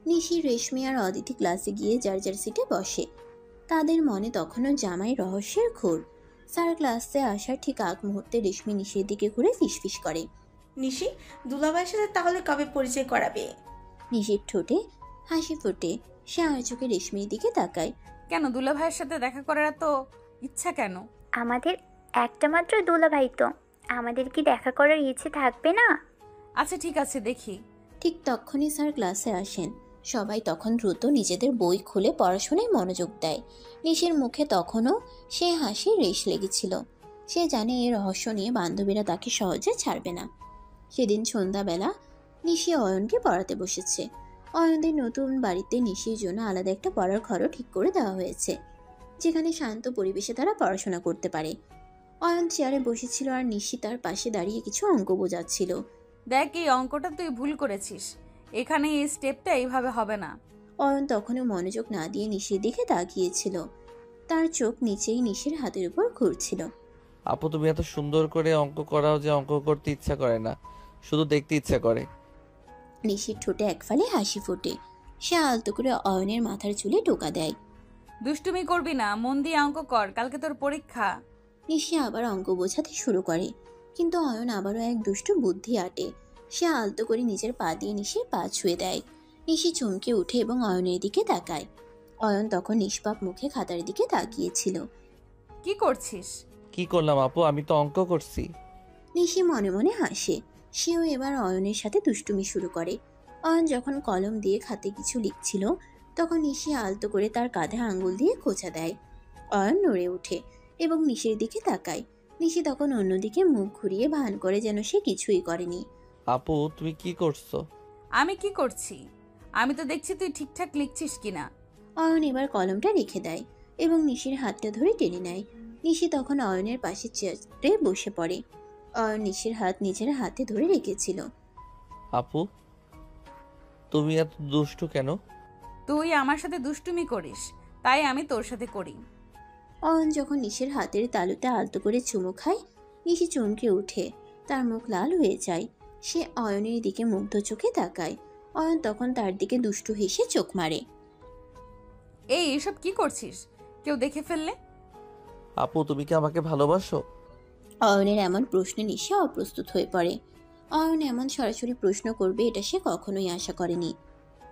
নিশি, রেশমি আর অদিতি ক্লাসে গিয়ে যার যার সিটে বসে। তাদের মনে তখনও জামাই রহস্যের ঘোর। স্যার ক্লাসে আসার ঠিক আগ মুহূর্তে রেশমি নিশির দিকে ঘুরে ফিসফিস করে। নিশি, দুলাভাইয়ের সাথে তাহলে কবে পরিচয় করাবে? নিশির ঠোঁটে হাসি ফোটে। সে আর চোখে রেশমির দিকে তাকায়। কেন, দুলা ভাইয়ের সাথে দেখা করার এত ইচ্ছা কেন? আমাদের একটা মাত্র দুলাভাই তো, আমাদের কি দেখা করার ইচ্ছে থাকবে না? আচ্ছা ঠিক আছে, দেখি। ঠিক তখনই স্যার ক্লাসে আসেন। সবাই তখন দ্রুত নিজেদের বই খুলে পড়াশোনায় মনোযোগ দেয়। নিশির মুখে তখনও সে হাসির রেশ লেগেছিল। সে জানে এই রহস্য নিয়ে বান্ধবীরা তাকে সহজে ছাড়বে না। সেদিন সন্ধ্যাবেলা নিশি অয়নকে পড়াতে বসেছে। অয়নদের নতুন বাড়িতে নিশির জন্য আলাদা একটা পড়ার ঘরও ঠিক করে দেওয়া হয়েছে, যেখানে শান্ত পরিবেশে তারা পড়াশোনা করতে পারে। অয়ন চেয়ারে বসেছিল আর নিশি তার পাশে দাঁড়িয়ে কিছু অঙ্ক বোঝাচ্ছিল। দেখ, এই অঙ্কটা তুই ভুল করেছিস, এখানে এই স্টেপটা এইভাবে হবে না। অয়ন তখনও মনোযোগ না দিয়ে নিশির দিকে তাকিয়েছিল। তার চোখ নিচেই নিশির হাতের উপর ঘুরছিল। আপু, তুমি এত সুন্দর করে অঙ্ক করাও যে অঙ্ক করতে ইচ্ছা করে না, শুধু দেখতে ইচ্ছা করে। নিশির ঠোঁটে একফালে হাসি ফোটে। সে আলতো করে অয়নের মাথার চুলে টোকা দেয়। দুষ্টুমি করবি না, মন দিয়ে অঙ্ক কর, কালকে তোর পরীক্ষা। নিশি আবার অঙ্ক বোঝাতে শুরু করে, কিন্তু অয়ন আবারও এক দুষ্টু বুদ্ধি আটে। সে আলতো করে নিজের পা দিয়ে নিশির পা ছুঁয়ে দেয়। নিশি চমকে উঠে এবং অয়নের দিকে তাকায়। অয়ন তখন নিষ্পাপ মুখে খাতার দিকে তাকিয়েছিল। কি করছিস? কি করলাম আপু, আমি তো অঙ্ক করছি। নিশি মনে মনে হাসে। সেও এবার অয়নের সাথে দুষ্টুমি শুরু করে। অয়ন যখন কলম দিয়ে খাতে কিছু লিখছিল, তখন নিশি আলতো করে তার কাঁধে আঙ্গুল দিয়ে খোঁচা দেয়। অয়ন নড়ে ওঠে এবং নিশির দিকে তাকায়। নিশি তখন অন্যদিকে মুখ ঘুরিয়ে ভান করে যেন সে কিছুই করেনি। আপু, তুমি কি করছো? আমি কি করছি? আমি তো দেখছি তুই ঠিকঠাক লিখছিস কিনা। অয়ন এবার কলমটা রেখে দেয় এবং নিশির হাতটা ধরে টেনে নেয়। নিশি তখন অয়নের পাশে চেয়ারে বসে পড়ে। অয়ন নিশির হাত নিজের হাতে ধরে রেখেছিল। আপু, তুমি এত দুষ্টু কেন? তুই আমার সাথে দুষ্টুমি করিস, তাই আমি তোর সাথে করি। অয়ন যখন নিশির হাতের তালুতে আলতো করে চুমু খায়, নিশি চমকে ওঠে। তার মুখ লাল হয়ে যায়। সে অয়নের দিকে মুগ্ধ চোখে তাকায়। অয়ন তখন তার দিকে দুষ্টু হেসে চোখ মারে। এসব কি করছিস? কেউ দেখে ফেললে? আপু, তুমি কি আমাকে ভালোবাসো? অয়নের এমন প্রশ্নে নিশি অপ্রস্তুত হয়ে পড়ে। অয়ন এমন সরাসরি প্রশ্ন করবে এটা সে কখনোই আশা করেনি।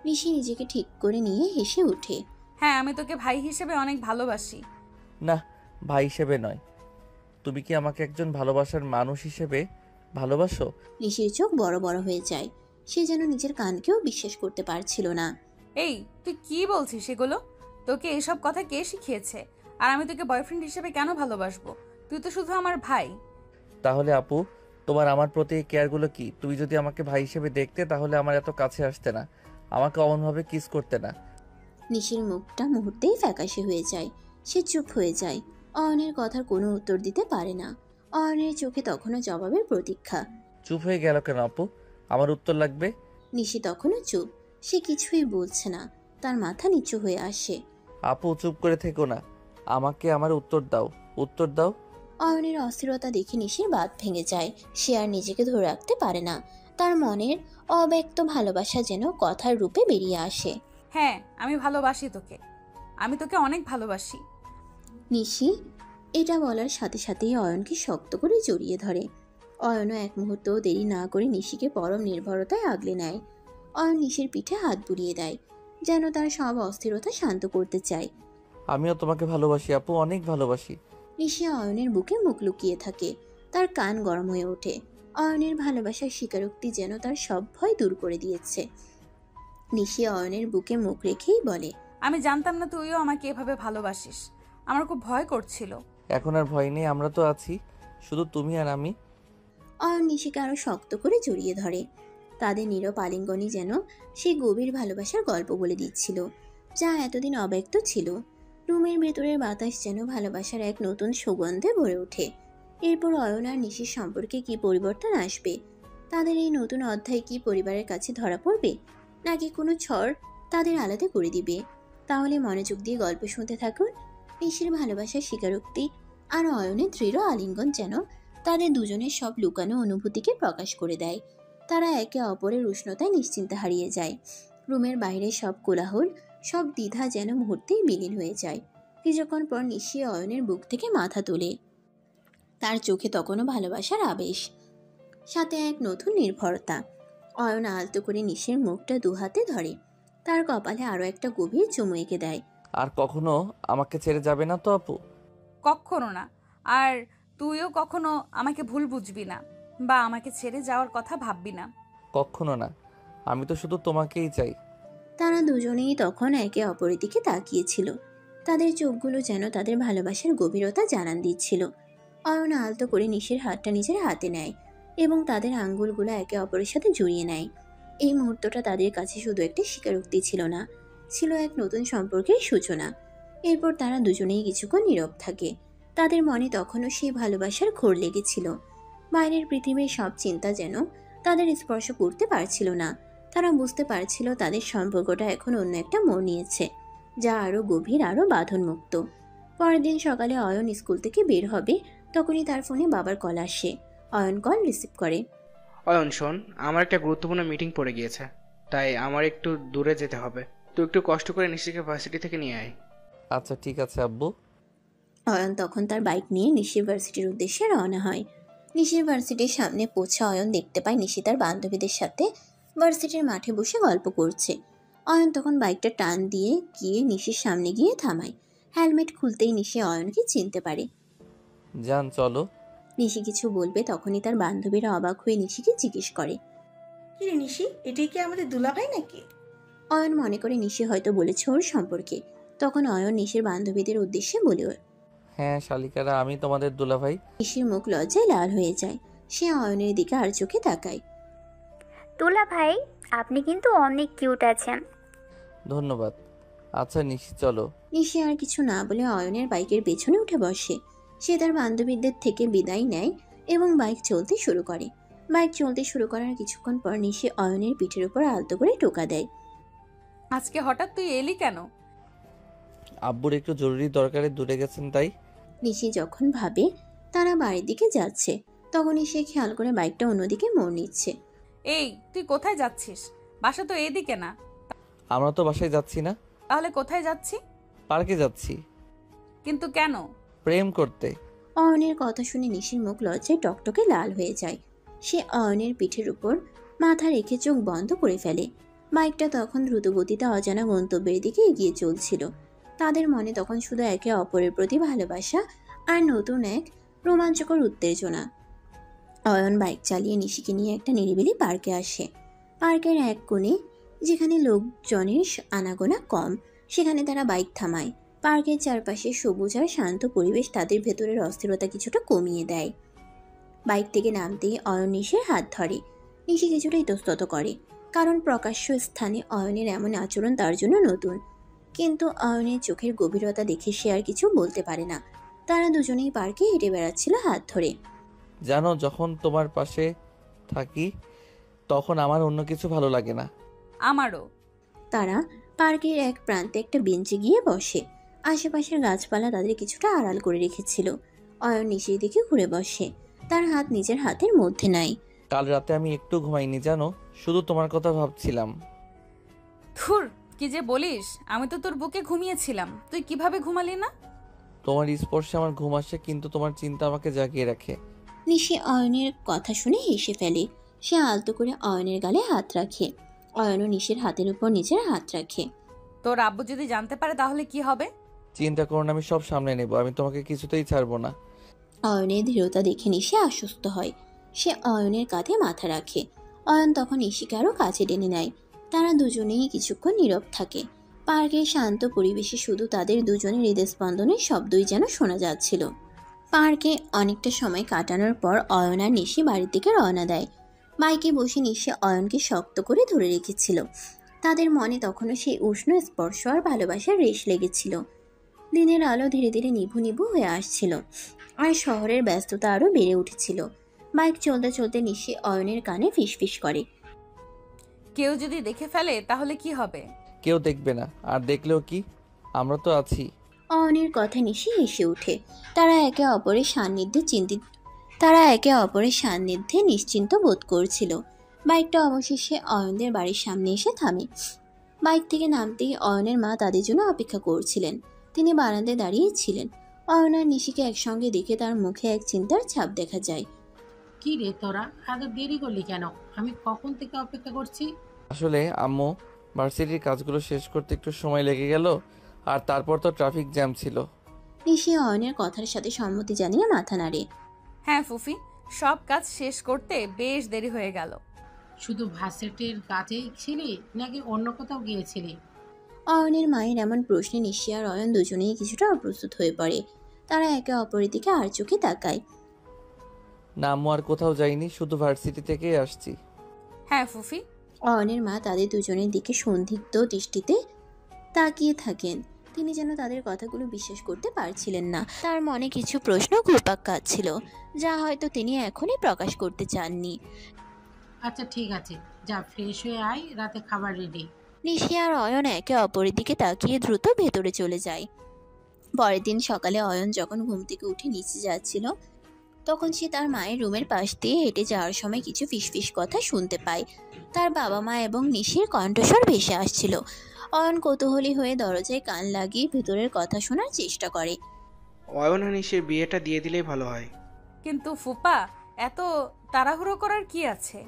নিশি নিজেকে ঠিক করে নিয়ে হেসে ওঠে। হ্যাঁ, আমি তোকে ভাই হিসেবে অনেক ভালোবাসি। না, ভাই হিসেবে নয়। তুমি কি আমাকে একজন ভালোবাসার মানুষ হিসেবে ভালোবাসো? নিশির চোখ বড় বড় হয়ে যায়। সে যেন নিজের কানকেও বিশ্বাস করতে পারছিল না। এই, তুই কি বলছিস এগুলো? তোকে এসব কথা কে শিখিয়েছে? আর আমি তোকে বয়ফ্রেন্ড হিসেবে কেন ভালোবাসবো? তুই তো শুধু আমার ভাই। তাহলে আপু, তোমার আমার প্রতি এই কেয়ারগুলো কি? তুমি যদি আমাকে ভাই হিসেবে দেখতে তাহলে আমার এত কাছে আসতে না, আমাকে অমনভাবে কিস করতে না। নিশির মুখটা মুহূর্তেই ফ্যাকাশে হয়ে যায়। সে চুপ হয়ে যায়। অয়নের কথার কোনো উত্তর দিতে পারে না। অয়নের চোখে তখনও জবাবের প্রতীক্ষা। চুপ হয়ে গেল কেন আপু? আমার উত্তর লাগবে। নিশি তখনও চুপ। সে কিছুই বলছে না। তার মাথা নিচু হয়ে আসে। আপু, চুপ করে থেকো না, আমাকে আমার উত্তর দাও, উত্তর দাও। অয়নের অস্থিরতা দেখে নিশির বাঁধ ভেঙে যায়। সে আর নিজেকে ধরে রাখতে পারে না। তার মনের অব্যক্ত ভালোবাসা যেন কথার রূপে বেরিয়ে আসে। হ্যাঁ, আমি ভালোবাসি তোকে, আমি তোকে অনেক ভালোবাসি। নিশি এটা বলার সাথে সাথেই অয়নকে শক্ত করে জড়িয়ে ধরে। অয়নও এক মুহূর্তও দেরি না করে নিশিকে পরম নির্ভরতায় আগলে নেয়। অয়ন নিশির পিঠে হাত বুলিয়ে দেয়, যেন তার সব অস্থিরতা শান্ত করতে চায়। আমিও তোমাকে ভালোবাসি আপু, অনেক ভালোবাসি। নিশি অয়নের বুকে মুখ লুকিয়ে থাকে, তার কান গরম হয়ে ওঠে। অয়নের ভালোবাসার স্বীকারোক্তি যেন তার সব ভয় দূর করে দিয়েছে। নিশি অয়নের বুকে মুখ রেখেই বলে, আমি জানতাম না তুইও আমাকে এভাবে ভালোবাসিস। আমার খুব ভয় করছিল। এখন আর ভয় নেই, আমরা তো আছি, শুধু তুমি আর আমি। অয়ন নিশিকে আরো শক্ত করে জড়িয়ে ধরে। তাদের নীরব আলিঙ্গনই যেন সেই গভীর ভালোবাসার গল্প বলে দিচ্ছিল, যা এতদিন অব্যক্ত ছিল। রুমের ভেতরের বাতাস যেন ভালোবাসার এক নতুন সুগন্ধে ভরে ওঠে। এরপর অয়ন আর নিশির সম্পর্কে কি পরিবর্তন আসবে? তাদের এই নতুন অধ্যায় কি পরিবারের কাছে ধরা পড়বে, নাকি কোনো ঝড় তাদের আলাদা করে দিবে? তাহলে মনোযোগ দিয়ে গল্প শুনতে থাকুন। নিশির ভালোবাসার স্বীকারোক্তি আর অয়নের দৃঢ় আলিঙ্গন যেন তাদের দুজনের সব লুকানো অনুভূতিকে প্রকাশ করে দেয়। তারা একে অপরের উষ্ণতায় নিশ্চিন্তে হারিয়ে যায়। রুমের বাইরে সব কোলাহল, সব দ্বিধা যেন মুহূর্তেই বিলীন হয়ে যায়। কিছুক্ষণ পর নিশি অয়নের বুক থেকে মাথা তোলে। তার চোখে তখনও ভালোবাসার আবেশ, সাথে এক নতুন নির্ভরতা। অয়ন আলতো করে নিশির মুখটা দুহাতে ধরে, তার কপালে আরো একটা গভীর চুমু এঁকে দেয়। আর কখনো আমাকে ছেড়ে যাবে না তো আপু? কখনো না। আর তুইও কখনো আমাকে ভুল বুঝবি না বা আমাকে ছেড়ে যাওয়ার কথা ভাববি না। কখনো না, আমি তো শুধু তোমাকেই চাই। তারা দুজনেই তখন একে অপরের দিকে তাকিয়েছিল। তাদের চোখগুলো যেন তাদের ভালোবাসার গভীরতা জানান দিচ্ছিল। অয়ন আলতো করে নিশির হাতটা নিজের হাতে নেয় এবং তাদের আঙ্গুলগুলো একে অপরের সাথে জড়িয়ে নেয়। এই মুহূর্তটা তাদের কাছে শুধু একটা স্বীকারোক্তি ছিল না, ছিল এক নতুন সম্পর্কের সূচনা। এরপর তারা দুজনেই কিছুক্ষণ নীরব থাকে। তাদের মনে তখনও সেই ভালোবাসার ঘোর লেগেছিল। বাইরের পৃথিবীর সব চিন্তা যেন তাদের স্পর্শ করতে পারছিল না। তারা বুঝতে পারছিল তাদের সম্পর্কটা এখন অন্য একটা মোড় নিয়েছে, যা আরো গভীর, আরো বাঁধনমুক্ত। পরের দিন সকালে অয়ন স্কুল থেকে বের হবে, তখনই তার ফোনে বাবার কল আসে। অয়ন কল রিসিভ করে। অয়ন শোন, আমার একটা গুরুত্বপূর্ণ মিটিং পড়ে গিয়েছে, তাই আমার একটু দূরে যেতে হবে। তুই একটু কষ্ট করে নিশিকে ভার্সিটি থেকে নিয়ে আয়। আচ্ছা ঠিক আছে আব্বু। অয়ন তখন তার বাইক নিয়ে নিশি ভার্সিটির উদ্দেশ্যে রওনা হয়। নিশি ভার্সিটির সামনে পৌঁছে অয়ন দেখতে পায় নিশি তার বান্ধবীদের সাথে ভার্সিটির মাঠে বসে গল্প করছে। অয়ন তখন বাইকটা টান দিয়ে গিয়ে নিশির সামনে গিয়ে থামায়। হেলমেট খুলতেই নিশি অয়নকে চিনতে পারে। যান চলো। নিশি কিছু বলবে তখনই তার বান্ধবীরা অবাক হয়ে নিশিকে জিজ্ঞেস করে, কি রে নিশি, এটাই কি আমাদের দুলাভাই নাকি? অয়ন মনে করে নিশি হয়তো বলেছে ওর সম্পর্কে। তখন অয়ন নিশির বান্ধবীদের উদ্দেশ্যে বলে, হ্যাঁ শালিকারা, আমি তোমাদের দুলাভাই। নিশির মুখ লজ্জায় লাল হয়ে যায়। সে অয়নের দিকে আর চোখে তাকায়। দুলাভাই, আপনি কিন্তু অনেক কিউট আছেন। ধন্যবাদ। আচ্ছা নিশি চলো। নিশি আর কিছু না বলে অয়নের বাইকের পেছনে উঠে বসে। সে তার বান্ধবীদের থেকে বিদায় নেয় এবং বাইক চলতে শুরু করে। বাইক চলতে শুরু করার কিছুক্ষণ পর নিশি অয়নের পিঠের উপর আলতো করে টোকা দেয়। আজকে হঠাৎ তুই এলি কেন? আব্বুর একটু জরুরি দরকারে দূরে গেছেন তাই। নিশি যখন ভাবে তারা বাড়ির দিকে যাচ্ছে, তখনই সে খেয়াল করে বাইকটা অন্যদিকে মোড় নিচ্ছে। এই, তুই কোথায় যাচ্ছিস? বাসা তো এদিকে না। আমরা তো বাসায় যাচ্ছি না। তাহলে কোথায় যাচ্ছি? পার্কে যাচ্ছি। কিন্তু কেন? প্রেম করতে। অয়নের কথা শুনে নিশির মুখ লজ্জায় টকটকে লাল হয়ে যায়। সে অয়নের পিঠের উপর মাথা রেখে চোখ বন্ধ করে ফেলে। বাইকটা তখন দ্রুতগতিতে অজানা গন্তব্যের দিকে এগিয়ে চলছিল। তাদের মনে তখন শুধু একে অপরের প্রতি ভালোবাসা আর নতুন এক রোমাঞ্চকর উত্তেজনা। অয়ন বাইক চালিয়ে নিশিকে নিয়ে একটা নিরিবিলি পার্কে আসে। পার্কের এক কোণে, যেখানে লোকজনের আনাগোনা কম, সেখানে তারা বাইক থামায়। পার্কের চারপাশে সবুজ আর শান্ত পরিবেশ তাদের ভেতরের অস্থিরতা কিছুটা কমিয়ে দেয়। বাইক থেকে নামতেই অয়ন নিশির হাত ধরে। নিশি কিছুটা ইতস্তত করে, কারণ প্রকাশ্য স্থানে অয়নের এমন আচরণ তার জন্য নতুন। কিন্তু অয়নের চোখের গভীরতা দেখে সে আর কিছু বলতে পারে না। তারা দুজনেই পার্কে হেঁটে বেড়াচ্ছিল হাত ধরে। জানো, যখন তোমার পাশে থাকি তখন আমার অন্য কিছু ভালো লাগে না। আমারও। তারা পার্কের এক প্রান্তে একটা বেঞ্চে গিয়ে বসে। আশেপাশের গাছপালা তাদের কিছুটা আড়াল করে রেখেছিল। অয়ন নিচের দিকে ঘুরে বসে, তার হাত নিজের হাতের মধ্যে নাই। কাল রাতে আমি একটু ঘুমাইনি জানো, শুধু তোমার কথা ভাবছিলাম। ধুর, কি যে বলিস, আমি তো তোর বুকে ঘুমিয়েছিলাম, তুই কিভাবে ঘুমালি না? তোমার স্পর্শে আমার ঘুম আসে, কিন্তু তোমার চিন্তা আমাকে জাগিয়ে রাখে। নিশি অয়নের কথা শুনে হেসে ফেলে। সে আলতো করে অয়নের গালে হাত রাখে। অয়নও নিশির হাতের উপর নিজের হাত রাখে। তোর আব্বু যদি জানতে পারে তাহলে কি হবে? চিন্তা করো না, আমি সব সামনে নেব। আমি তোমাকে কিছুতেই ছাড়বো না। অয়নের দৃঢ়তা দেখে নিশি আশ্বস্ত হয়। সে অয়নের কাঁধে মাথা রাখে। অয়ন তখন নিশিকে আরো কাছে টেনে নেয়। তারা দুজনেই কিছুক্ষণ নীরব থাকে। পার্কের শান্ত পরিবেশে শুধু তাদের দুজনের হৃদস্পন্দনের শব্দই যেন শোনা যাচ্ছিল। পার্কে অনেকটা সময় কাটানোর পর অয়ন আর নিশি বাড়ির দিকে রওনা দেয়। বাইকে বসে নিশি অয়নকে শক্ত করে ধরে রেখেছিল। তাদের মনে তখনও সেই উষ্ণ স্পর্শ আর ভালোবাসার রেশ লেগেছিল। দিনের আলো ধীরে ধীরে নিভু নিভু হয়ে আসছিল, আর শহরের ব্যস্ততা আরও বেড়ে উঠেছিল। বাইক চলতে চলতে নিশি অয়নের কানে ফিসফিস করে, কেউ যদি দেখে ফেলে তাহলে কি হবে? কেউ দেখবে না, আর দেখলেও কি, আমরা তো আছি। অয়নের কথা নিশি হেসে ওঠে। তারা একে অপরের সান্নিধ্যে নিশ্চিন্ত বোধ করছিল। বাইকটা অবশেষে অয়নদের বাড়ির সামনে এসে থামে। বাইক থেকে নামতেই অয়নের মা তাদের জন্য অপেক্ষা করছিলেন। তিনি বারান্দায় দাঁড়িয়ে ছিলেন। অয়ন আর নিশিকে একসঙ্গে দেখে তার মুখে এক চিন্তার ছাপ দেখা যায়। কি রে তোরা এত দেরি করলি কেন? আমি কখন থেকে অপেক্ষা করছি। আসলে আম্মু, ভার্সিটির কাজগুলো শেষ করতে একটু সময় লেগে গেল, আর তারপর তো ট্রাফিক জ্যাম ছিল। নিশি অয়নের কথার সাথে সম্মতি জানিয়ে মাথা নাড়ে। হ্যাঁ ফুফি, সব কাজ শেষ করতে বেশ দেরি হয়ে গেল। শুধু ভার্সিটির কাজেই ছিলি নাকি অন্য কোথাও গিয়েছিলি? অয়নের মায়ের এমন প্রশ্নে নিশি আর অয়ন দুজনেই কিছুটা অপ্রস্তুত হয়ে পড়ে। তারা একে অপরের দিকে আর চোখে তাকায়। না আম্মু, আর কোথাও যাইনি, শুধু ভার্সিটি থেকেই আসছি। হ্যাঁ ফুফি। অয়নের মা তাদের দুজনের দিকে সন্দিগ্ধ দৃষ্টিতে তাকিয়ে থাকেন। তিনি যেন তাদের কথাগুলো বিশ্বাস করতে পারছিলেন না। তার মনে কিছু প্রশ্ন ঘুরপাক খাচ্ছিল, যা হয়তো তিনি এখনই প্রকাশ করতে চাননি। আচ্ছা ঠিক আছে, যা ফ্রেশ হয়ে আয়, রাতে খাবার রেডি। নিশি আর অয়ন একে অপরের দিকে তাকিয়ে দ্রুত ভেতরে চলে যায়। পরের দিন সকালে অয়ন যখন ঘুম থেকে উঠে নিচে যাচ্ছিল, তখন সে তার মায়ের রুমের পাশ দিয়ে হেঁটে যাওয়ার সময় কিছু ফিসফিস কথা শুনতে পায়। তার বাবা মা এবং নিশির কণ্ঠস্বর ভেসে আসছিল। অয়ন কৌতূহলী হয়ে দরজায় কান লাগিয়ে ভেতরের কথা শোনার চেষ্টা করে। অয়ন আর নিশির বিয়েটা দিয়ে দিলেই ভালো হয়। কিন্তু ফুপা, এত তাড়াহুড়ো করার কি আছে?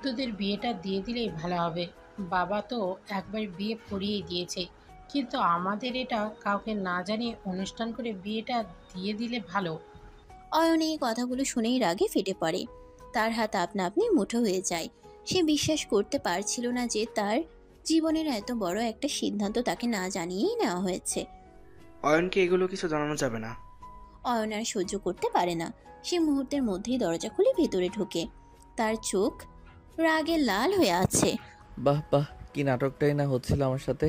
তোদের বিয়েটা দিয়ে দিলেই ভালো হবে। বাবা তো একবার বিয়ে পড়িয়ে দিয়েছে, কিন্তু আমাদের এটা কাউকে না জানিয়ে অনুষ্ঠান করে বিয়েটা দিয়ে দিলে ভালো। অয়ন এই কথাগুলো শুনেই রাগে ফেটে পড়ে। তার হাত আপনা আপনি মুঠো হয়ে যায়। সে বিশ্বাস করতে পারছিল না যে তার জীবনের এত বড় একটা সিদ্ধান্ত তাকে না জানিয়েই নেওয়া হয়েছে। অয়নকে এগুলো কিছু জানানো যাবে না। অয়ন আর সহ্য করতে পারে না। সে মুহূর্তের মধ্যেই দরজা খুলে ভেতরে ঢোকে। তার চোখ রাগে লাল হয়ে আছে। বাহ বাহ, কি নাটকটাই না হচ্ছিল আমার সাথে।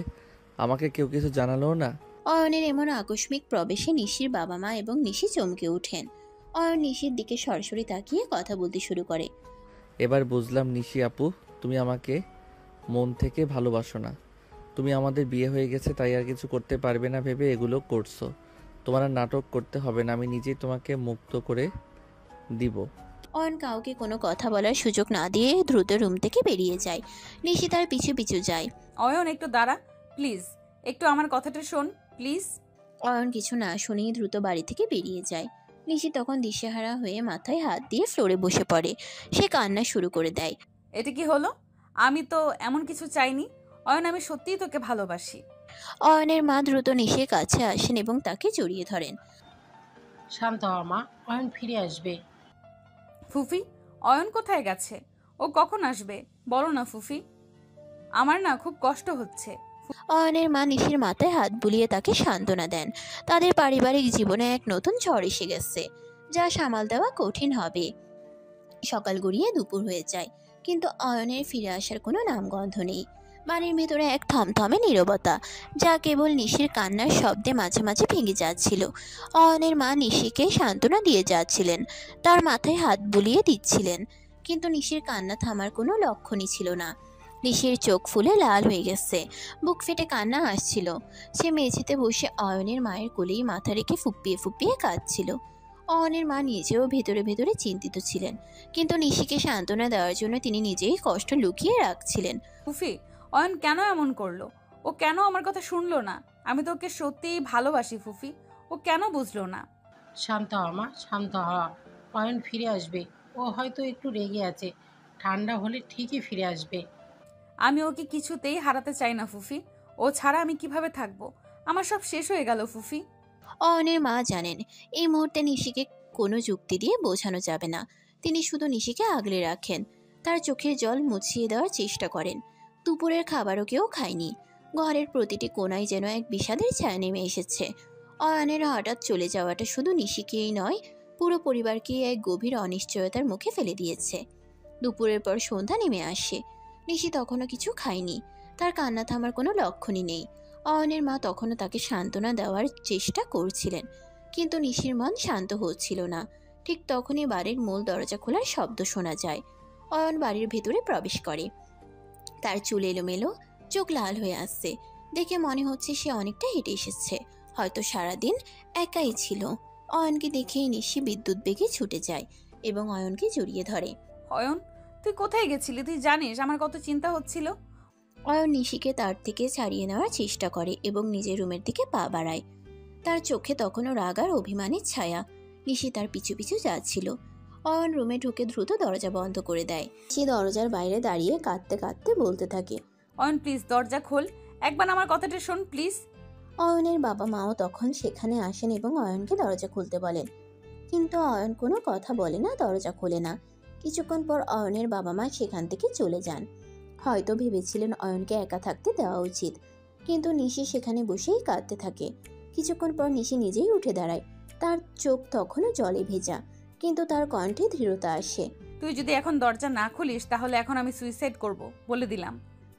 আমাকে কেউ কিছু জানালো না। অয়নের এমন আকস্মিক প্রবেশে নিশির বাবা মা এবং নিশি চমকে ওঠেন। অয়ন নিশির দিকে সরাসরি তাকিয়ে কথা বলতে শুরু করে। এবার বুঝলাম নিশি আপু, তুমি আমাকে মন থেকে ভালোবাসো না। তুমি আমাদের বিয়ে হয়ে গেছে তাই আর কিছু করতে পারবে না ভেবে এগুলো করছো। তোমার আর নাটক করতে হবে না, আমি নিজেই তোমাকে মুক্ত করে দিব। অয়ন কাউকে কোনো কথা বলার সুযোগ না দিয়ে দ্রুত রুম থেকে বেরিয়ে যায়। নিশি তার পিছু পিছু যায়। অয়ন একটু দাঁড়া প্লিজ, একটু আমার কথাটা শোন প্লিজ। অয়ন কিছু না শুনেই দ্রুত বাড়ি থেকে বেরিয়ে যায়। নিশি তখন দিশেহারা হয়ে মাথায় হাত দিয়ে ফ্লোরে বসে পড়ে। সে কান্না শুরু করে দেয়। এটা কি হলো? আমি তো এমন কিছু চাইনি। অয়ন, আমি সত্যিই তোকে ভালোবাসি। অয়নের মা দ্রুত নিশির কাছে আসেন এবং তাকে জড়িয়ে ধরেন। শান্ত হ মা, অয়ন ফিরে আসবে। ফুফি, অয়ন কোথায় গেছে? ও কখন আসবে বলো না ফুফি, আমার না খুব কষ্ট হচ্ছে। অয়নের মা নিশির মাথায় হাত বুলিয়ে তাকে সান্ত্বনা দেন। তাদের পারিবারিক জীবনে এক নতুন ঝড় এসে গেছে, যা সামাল দেওয়া কঠিন হবে। সকাল গড়িয়ে দুপুর হয়ে যায়, কিন্তু অয়নের ফিরে আসার কোনো নামগন্ধ নেই। বাড়ির ভেতরে এক থমথমে নীরবতা, যা কেবল নিশির কান্নার শব্দে মাঝে মাঝে ভেঙে যাচ্ছিল। অয়নের মা নিশিকে সান্ত্বনা দিয়ে যাচ্ছিলেন, তার মাথায় হাত বুলিয়ে দিচ্ছিলেন, কিন্তু নিশির কান্না থামার কোনো লক্ষণই ছিল না। নিশির চোখ ফুলে লাল হয়ে গেছে, বুক ফেটে কান্না আসছিল। সে মেঝেতে বসে অয়নের মায়ের কোলেই মাথা রেখে ফুপিয়ে ফুপিয়ে কাঁদছিল। অয়নের মা নিজেও ভেতরে ভেতরে চিন্তিত ছিলেন, কিন্তু নিশিকে সান্ত্বনা দেওয়ার জন্য তিনি নিজেই কষ্ট লুকিয়ে রাখছিলেন। ফুফি, অয়ন কেন এমন করলো? ও কেন আমার কথা শুনলো না? আমি তো ওকে সত্যিই ভালোবাসি ফুফি, ও কেন বুঝলো না? শান্ত হ মা, শান্ত হ। অয়ন ফিরে আসবে। ও হয়তো একটু রেগে আছে, ঠান্ডা হলে ঠিকই ফিরে আসবে। আমি ওকে কিছুতেই হারাতে চাই না ফুফি। ও ছাড়া আমি কিভাবে থাকবো? আমার সব শেষ হয়ে গেল ফুফি। অয়নের মা জানেন এই মুহূর্তে নিশিকে কোনো যুক্তি দিয়ে বোঝানো যাবে না। তিনি শুধু নিশিকে আগলে রাখেন, তার চোখের জল মুছিয়ে দেওয়ার চেষ্টা করেন। দুপুরের খাবারও কেউ খায়নি। ঘরের প্রতিটি কোণায় যেন এক বিষাদের ছায়া নেমে এসেছে। অয়নের হঠাৎ চলে যাওয়াটা শুধু নিশিকেই নয়, পুরো পরিবারকেই এক গভীর অনিশ্চয়তার মুখে ফেলে দিয়েছে। দুপুরের পর সন্ধ্যা নেমে আসে। নিশি তখনও কিছু খায়নি। তার কান্না থামার কোনো লক্ষণই নেই। অয়নের মা তখনও তাকে সান্ত্বনা দেওয়ার চেষ্টা করছিলেন, কিন্তু নিশির মন শান্ত হচ্ছিল না। ঠিক তখনই বাড়ির মূল দরজা খোলার শব্দ শোনা যায়। অয়ন বাড়ির ভেতরে প্রবেশ করে। তার চুল এলোমেলো, চোখ লাল হয়ে আসছে। দেখে মনে হচ্ছে সে অনেকটা হেঁটে এসেছে, হয়তো সারাদিন একাই ছিল। অয়নকে দেখেই নিশি বিদ্যুৎ বেগে ছুটে যায় এবং অয়নকে জড়িয়ে ধরে। অয়ন, তুই কোথায় গেছিলি? তুই জানিস আমার কত চিন্তা হচ্ছিল। অয়ন নিশিকে তার থেকে ছাড়িয়ে নেওয়ার চেষ্টা করে এবং নিজের রুমের দিকে পা বাড়ায়। তার চোখে তখনও রাগ আর অভিমানের ছায়া। নিশি তার পিছু পিছু যাচ্ছিল। অয়ন রুমে ঢুকে দ্রুত দরজা বন্ধ করে দেয়। সে দরজার বাইরে দাঁড়িয়ে কাঁদতে কাঁদতে বলতে থাকে, অয়ন প্লিজ দরজা খোল, একবার আমার কথাটা শোন প্লিজ। অয়নের বাবা মাও তখন সেখানে আসেন এবং অয়নকে দরজা খুলতে বলেন, কিন্তু অয়ন কোনো কথা বলে না, দরজা খোলে না। কিছুক্ষণ পর অয়নের বাবা মা সেখান থেকে চলে যান। হয়তো ভেবেছিলেন অয়নকে একা থাকতে দেওয়া উচিত, কিন্তু নিশি সেখানে বসেই কাঁদতে থাকে। কিছুক্ষণ পর নিশি নিজেই উঠে দাঁড়ায়। তার চোখ তখনও জলে ভেজা, কিন্তু তার কণ্ঠে দৃঢ়তা আসে। তুই যদি এখন দরজা না খুলিস তাহলে এখন আমি সুইসাইড করব, বলে দিলাম।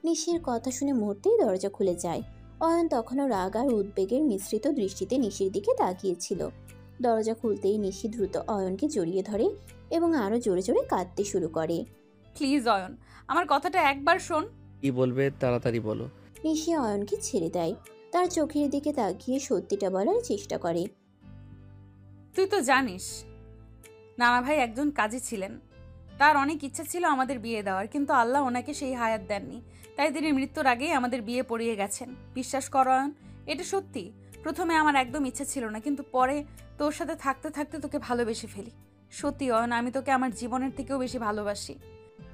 নিশির কথা শুনে মুহূর্তেই দরজা খুলে যায়। অয়ন তখনও রাগ আর উদ্বেগের মিশ্রিত দৃষ্টিতে নিশির দিকে তাকিয়েছিল। দরজা খুলতেই নিশি দ্রুত অয়নকে জড়িয়ে ধরে এবং আরো জোরে জোরে কাঁদতে শুরু করে। প্লিজ অয়ন, আমার কথাটা একবার শোন। কি বলবে তাড়াতাড়ি বলো। নিশি অয়নকে ছেড়ে দেয়। তার চোখের দিকে তাকিয়ে সত্যিটা বলার চেষ্টা করে। তুই তো জানিস নানা ভাই একজন কাজী ছিলেন। তার অনেক ইচ্ছা ছিল আমাদের বিয়ে দেওয়ার, কিন্তু আল্লাহ ওনাকে সেই হায়াত দেননি। তাই তিনি মৃত্যুর আগেই আমাদের বিয়ে পড়িয়ে গেছেন। বিশ্বাস কর অয়ন, এটা সত্যি। প্রথমে আমার একদম ইচ্ছা ছিল না, কিন্তু পরে তোর সাথে থাকতে থাকতে তোকে ভালোবেসে ফেলি। সত্যি অয়ন, আমি তোকে আমার জীবনের থেকেও বেশি ভালোবাসি।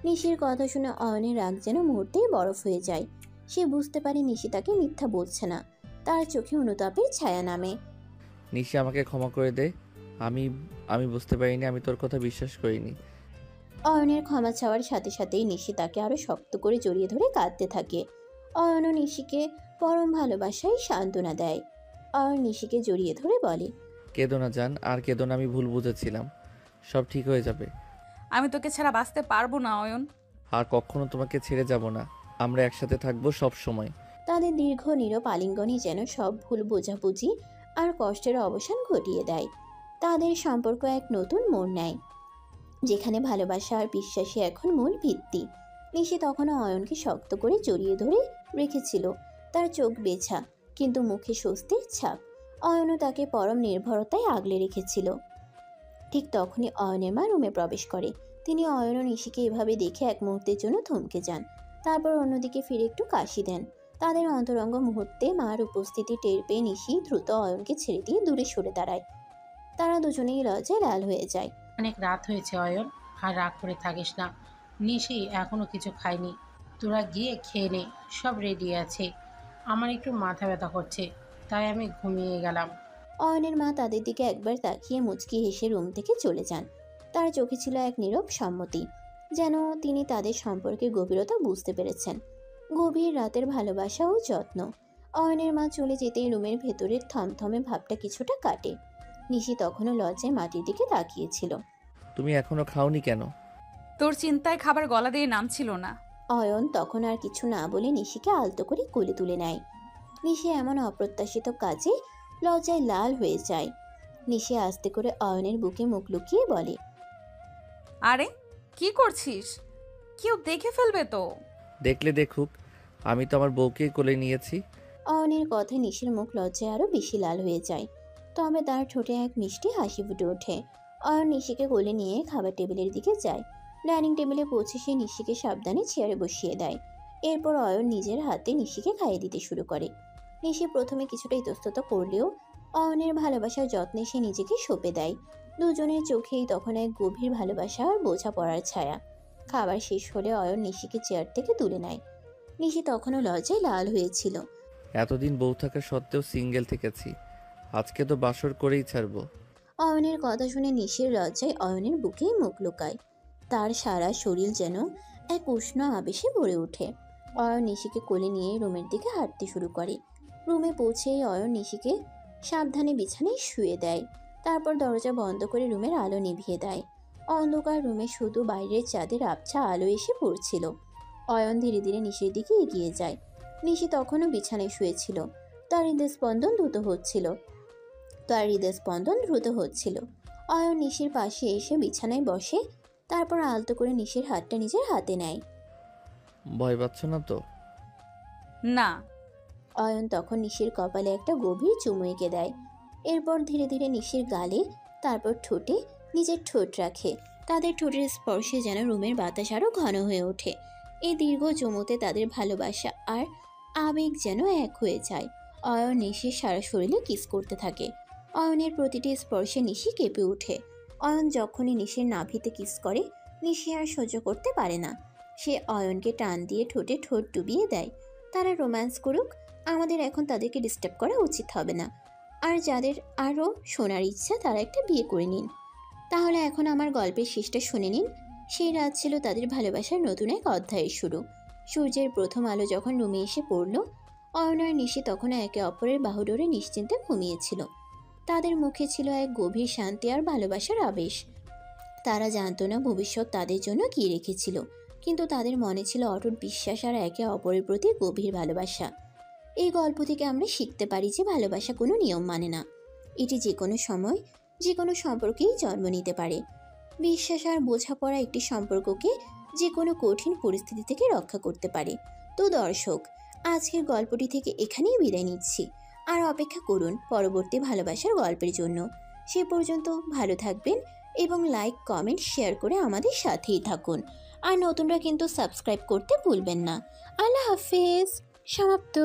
নিশির কথা শুনে অয়নের রাগ যেন মুহূর্তেই বরফ হয়ে যায়। সে বুঝতে পারে নিশি তাকে মিথ্যা বলছে না। তার চোখে অনুতাপের ছায়া নামে। নিশি আমাকে ক্ষমা করে দে। আমি বুঝতে পারিনি, আমি তোর কথা বিশ্বাস করিনি। অয়নের ক্ষমা চাওয়ার সাথে সাথেই নিশি তাকে আরো শক্ত করে জড়িয়ে ধরে কাঁদতে থাকে। অয়নও নিশিকে পরম ভালোবাসায় সান্ত্বনা দেয়। অয়ন নিশিকে জড়িয়ে ধরে বলে, কেঁদো না জান, আর কেঁদো না, আমি ভুল বুঝেছিলাম, সব ঠিক হয়ে যাবে। আমি তোকে ছাড়া বাঁচতে পারবো না অয়ন। আর কখনো তোমাকে ছেড়ে যাব না, আমরা একসাথে থাকবো সব সময়। তাদের দীর্ঘ নীরব আলিঙ্গনই যেন সব ভুল বোঝাবুঝি আর কষ্টের অবসান ঘটিয়ে দেয়। তাদের সম্পর্ক এক নতুন মোড় নেয়, যেখানে ভালোবাসা আর বিশ্বাসী এখন মূল ভিত্তি। নিশি তখনও অয়নকে শক্ত করে জড়িয়ে ধরে রেখেছিল। তার চোখ বেছা, কিন্তু মুখে স্বস্তির ছাপ। অয়নও তাকে পরম নির্ভরতায় আগলে রেখেছিল। ঠিক তখনই অয়নের মা রুমে প্রবেশ করে। তিনি অয়ন ও নিশিকে এভাবে দেখে এক মুহূর্তের জন্য থমকে যান, তারপর অন্যদিকে ফিরে একটু কাশি দেন। তাদের অন্তরঙ্গ মুহূর্তে মার উপস্থিতি টের পেয়ে নিশি দ্রুত অয়নকে ছেড়ে দিয়ে দূরে সরে দাঁড়ায়। তারা দুজনেই লজ্জায় লাল হয়ে যায়। অনেক রাত হয়েছে অয়ন, আর রাগ করে থাকিস না। নিশি এখনো কিছু খায়নি, তোরা গিয়ে খেয়ে নে, সব রেডি আছে। আমার একটু মাথা ব্যথা করছে, তাই আমি ঘুমিয়ে গেলাম। অয়নের মা তাদের দিকে একবার তাকিয়ে মুচকি হেসে রুম থেকে চলে যান। তার চোখে ছিল এক নীরব সম্মতি, যেন তিনি তাদের সম্পর্কের গভীরতা বুঝতে পেরেছেন। গভীর রাতের ভালোবাসা ও যত্ন। অয়নের মা চলে যেতেই রুমের ভেতরের থমথমে ভাবটা কিছুটা কাটে। নিশি তখনও লজ্জায় মাটির দিকে তাকিয়েছিল। তুমি এখনো খাওনি কেন? তোর চিন্তায় খাবার গলা দিয়ে নামছিল না। অয়ন তখন আর কিছু না বলে নিশিকে আলতো করে কোলে তুলে নেয়। নিশি এমন অপ্রত্যাশিত কাজে লজ্জায় লাল হয়ে যায়। নিশি আস্তে করে অয়নের বুকে মুখ লুকিয়ে বলে, আরে কি করছিস? কেউ দেখে ফেলবে তো। দেখলে দেখুক, আমি তো আমার বউকেই কোলে নিয়েছি। অয়নের কথায় নিশির মুখ লজ্জায় আরো বেশি লাল হয়ে যায়, তবে তার ঠোঁটে এক মিষ্টি হাসি ফুটে ওঠে। অয়ন নিশিকে কোলে নিয়ে খাবার টেবিলের দিকে যায়। ডাইনিং টেবিলে পৌঁছে সে নিশিকে সাবধানে চেয়ারে বসিয়ে দেয়। এরপর অয়ন নিজের হাতে নিশিকে খাইয়ে দিতে শুরু করে। নিশি প্রথমে কিছুটা ইতস্তত করলেও অয়নের ভালোবাসার যত্নে সে নিজেকে সঁপে দেয়। দুজনের চোখেই তখন এক গভীর ভালোবাসা আর বোঝাপড়ার ছায়া। খাবার শেষ হলে অয়ন নিশিকে চেয়ার থেকে তুলে নেয়। নিশি তখনও লজ্জায় লাল হয়েছিল। এতদিন বউ থাকা সত্ত্বেও সিঙ্গেল থেকেছি, আজকে তো বাসর করেই ছাড়বো। অয়নের কথা শুনে নিশির লজ্জায় অয়নের বুকেই মুখ লুকায়। তার সারা শরীর যেন এক উষ্ণ আবেশে ভরে ওঠে। অয়ন নিশিকে কোলে নিয়ে রুমের দিকে হাঁটতে শুরু করে। রুমে পৌঁছেই অয়ন নিশিকে সাবধানে বিছানায় শুয়ে দেয়। তারপর দরজা বন্ধ করে রুমের আলো নিভিয়ে দেয়। অন্ধকার রুমে শুধু বাইরের চাঁদের আবছা আলো এসে পড়ছিল। অয়ন ধীরে ধীরে নিশির দিকে এগিয়ে যায়। নিশি তখনও বিছানায় শুয়েছিল। তার হৃদস্পন্দন দ্রুত হচ্ছিল। অয়ন নিশির পাশে এসে বিছানায় বসে। তারপর আলতো করে নিশির হাতটা নিজের হাতে নেয়। ভয় পাচ্ছ না তো? না। অয়ন তখন নিশির কপালে একটা গভীর চুমু এঁকে দেয়। এরপর ধীরে ধীরে নিশির গালে, তারপর ঠোঁটে নিজের ঠোঁট রাখে। তাদের ঠোঁটের স্পর্শে যেন রুমের বাতাস আরও ঘন হয়ে ওঠে। এই দীর্ঘ চুমুতে তাদের ভালোবাসা আর আবেগ যেন এক হয়ে যায়। অয়ন নিশির সারা শরীরে কিস করতে থাকে। অয়নের প্রতিটি স্পর্শে নিশি কেঁপে ওঠে। অয়ন যখনই নিশির নাভিতে কিস করে, নিশি আর সহ্য করতে পারে না। সে অয়নকে টান দিয়ে ঠোঁটে ঠোঁট ডুবিয়ে দেয়। তারা রোম্যান্স করুক, আমাদের এখন তাদেরকে ডিস্টার্ব করা উচিত হবে না। আর যাদের আরও শোনার ইচ্ছা তারা একটা বিয়ে করে নিন। তাহলে এখন আমার গল্পের শেষটা শুনে নিন। সেই রাত ছিল তাদের ভালোবাসার নতুন এক অধ্যায়ের শুরু। সূর্যের প্রথম আলো যখন রুমে এসে পড়ল, অয়ন আর নিশি তখন একে অপরের বাহুডোরে নিশ্চিন্তে ঘুমিয়েছিল। তাদের মুখে ছিল এক গভীর শান্তি আর ভালোবাসার আবেশ। তারা জানতো না ভবিষ্যৎ তাদের জন্য কী রেখেছিল, কিন্তু তাদের মনে ছিল অটুট বিশ্বাস আর একে অপরের প্রতি গভীর ভালোবাসা। এই গল্প থেকে আমরা শিখতে পারি যে ভালোবাসা কোনো নিয়ম মানে না। এটি যে কোনো সময় যে কোনো সম্পর্কেই জন্ম নিতে পারে। বিশ্বাস আর বোঝাপড়া একটি সম্পর্ককে যে কোনো কঠিন পরিস্থিতি থেকে রক্ষা করতে পারে। তো দর্শক, আজকের গল্পটি থেকে এখানেই বিদায় নিচ্ছি। আর অপেক্ষা করুন পরবর্তী ভালোবাসার গল্পের জন্য। সে পর্যন্ত ভালো থাকবেন এবং লাইক, কমেন্ট, শেয়ার করে আমাদের সাথেই থাকুন। আর নতুনরা কিন্তু সাবস্ক্রাইব করতে ভুলবেন না। আল্লাহ হাফেজ। সমাপ্ত।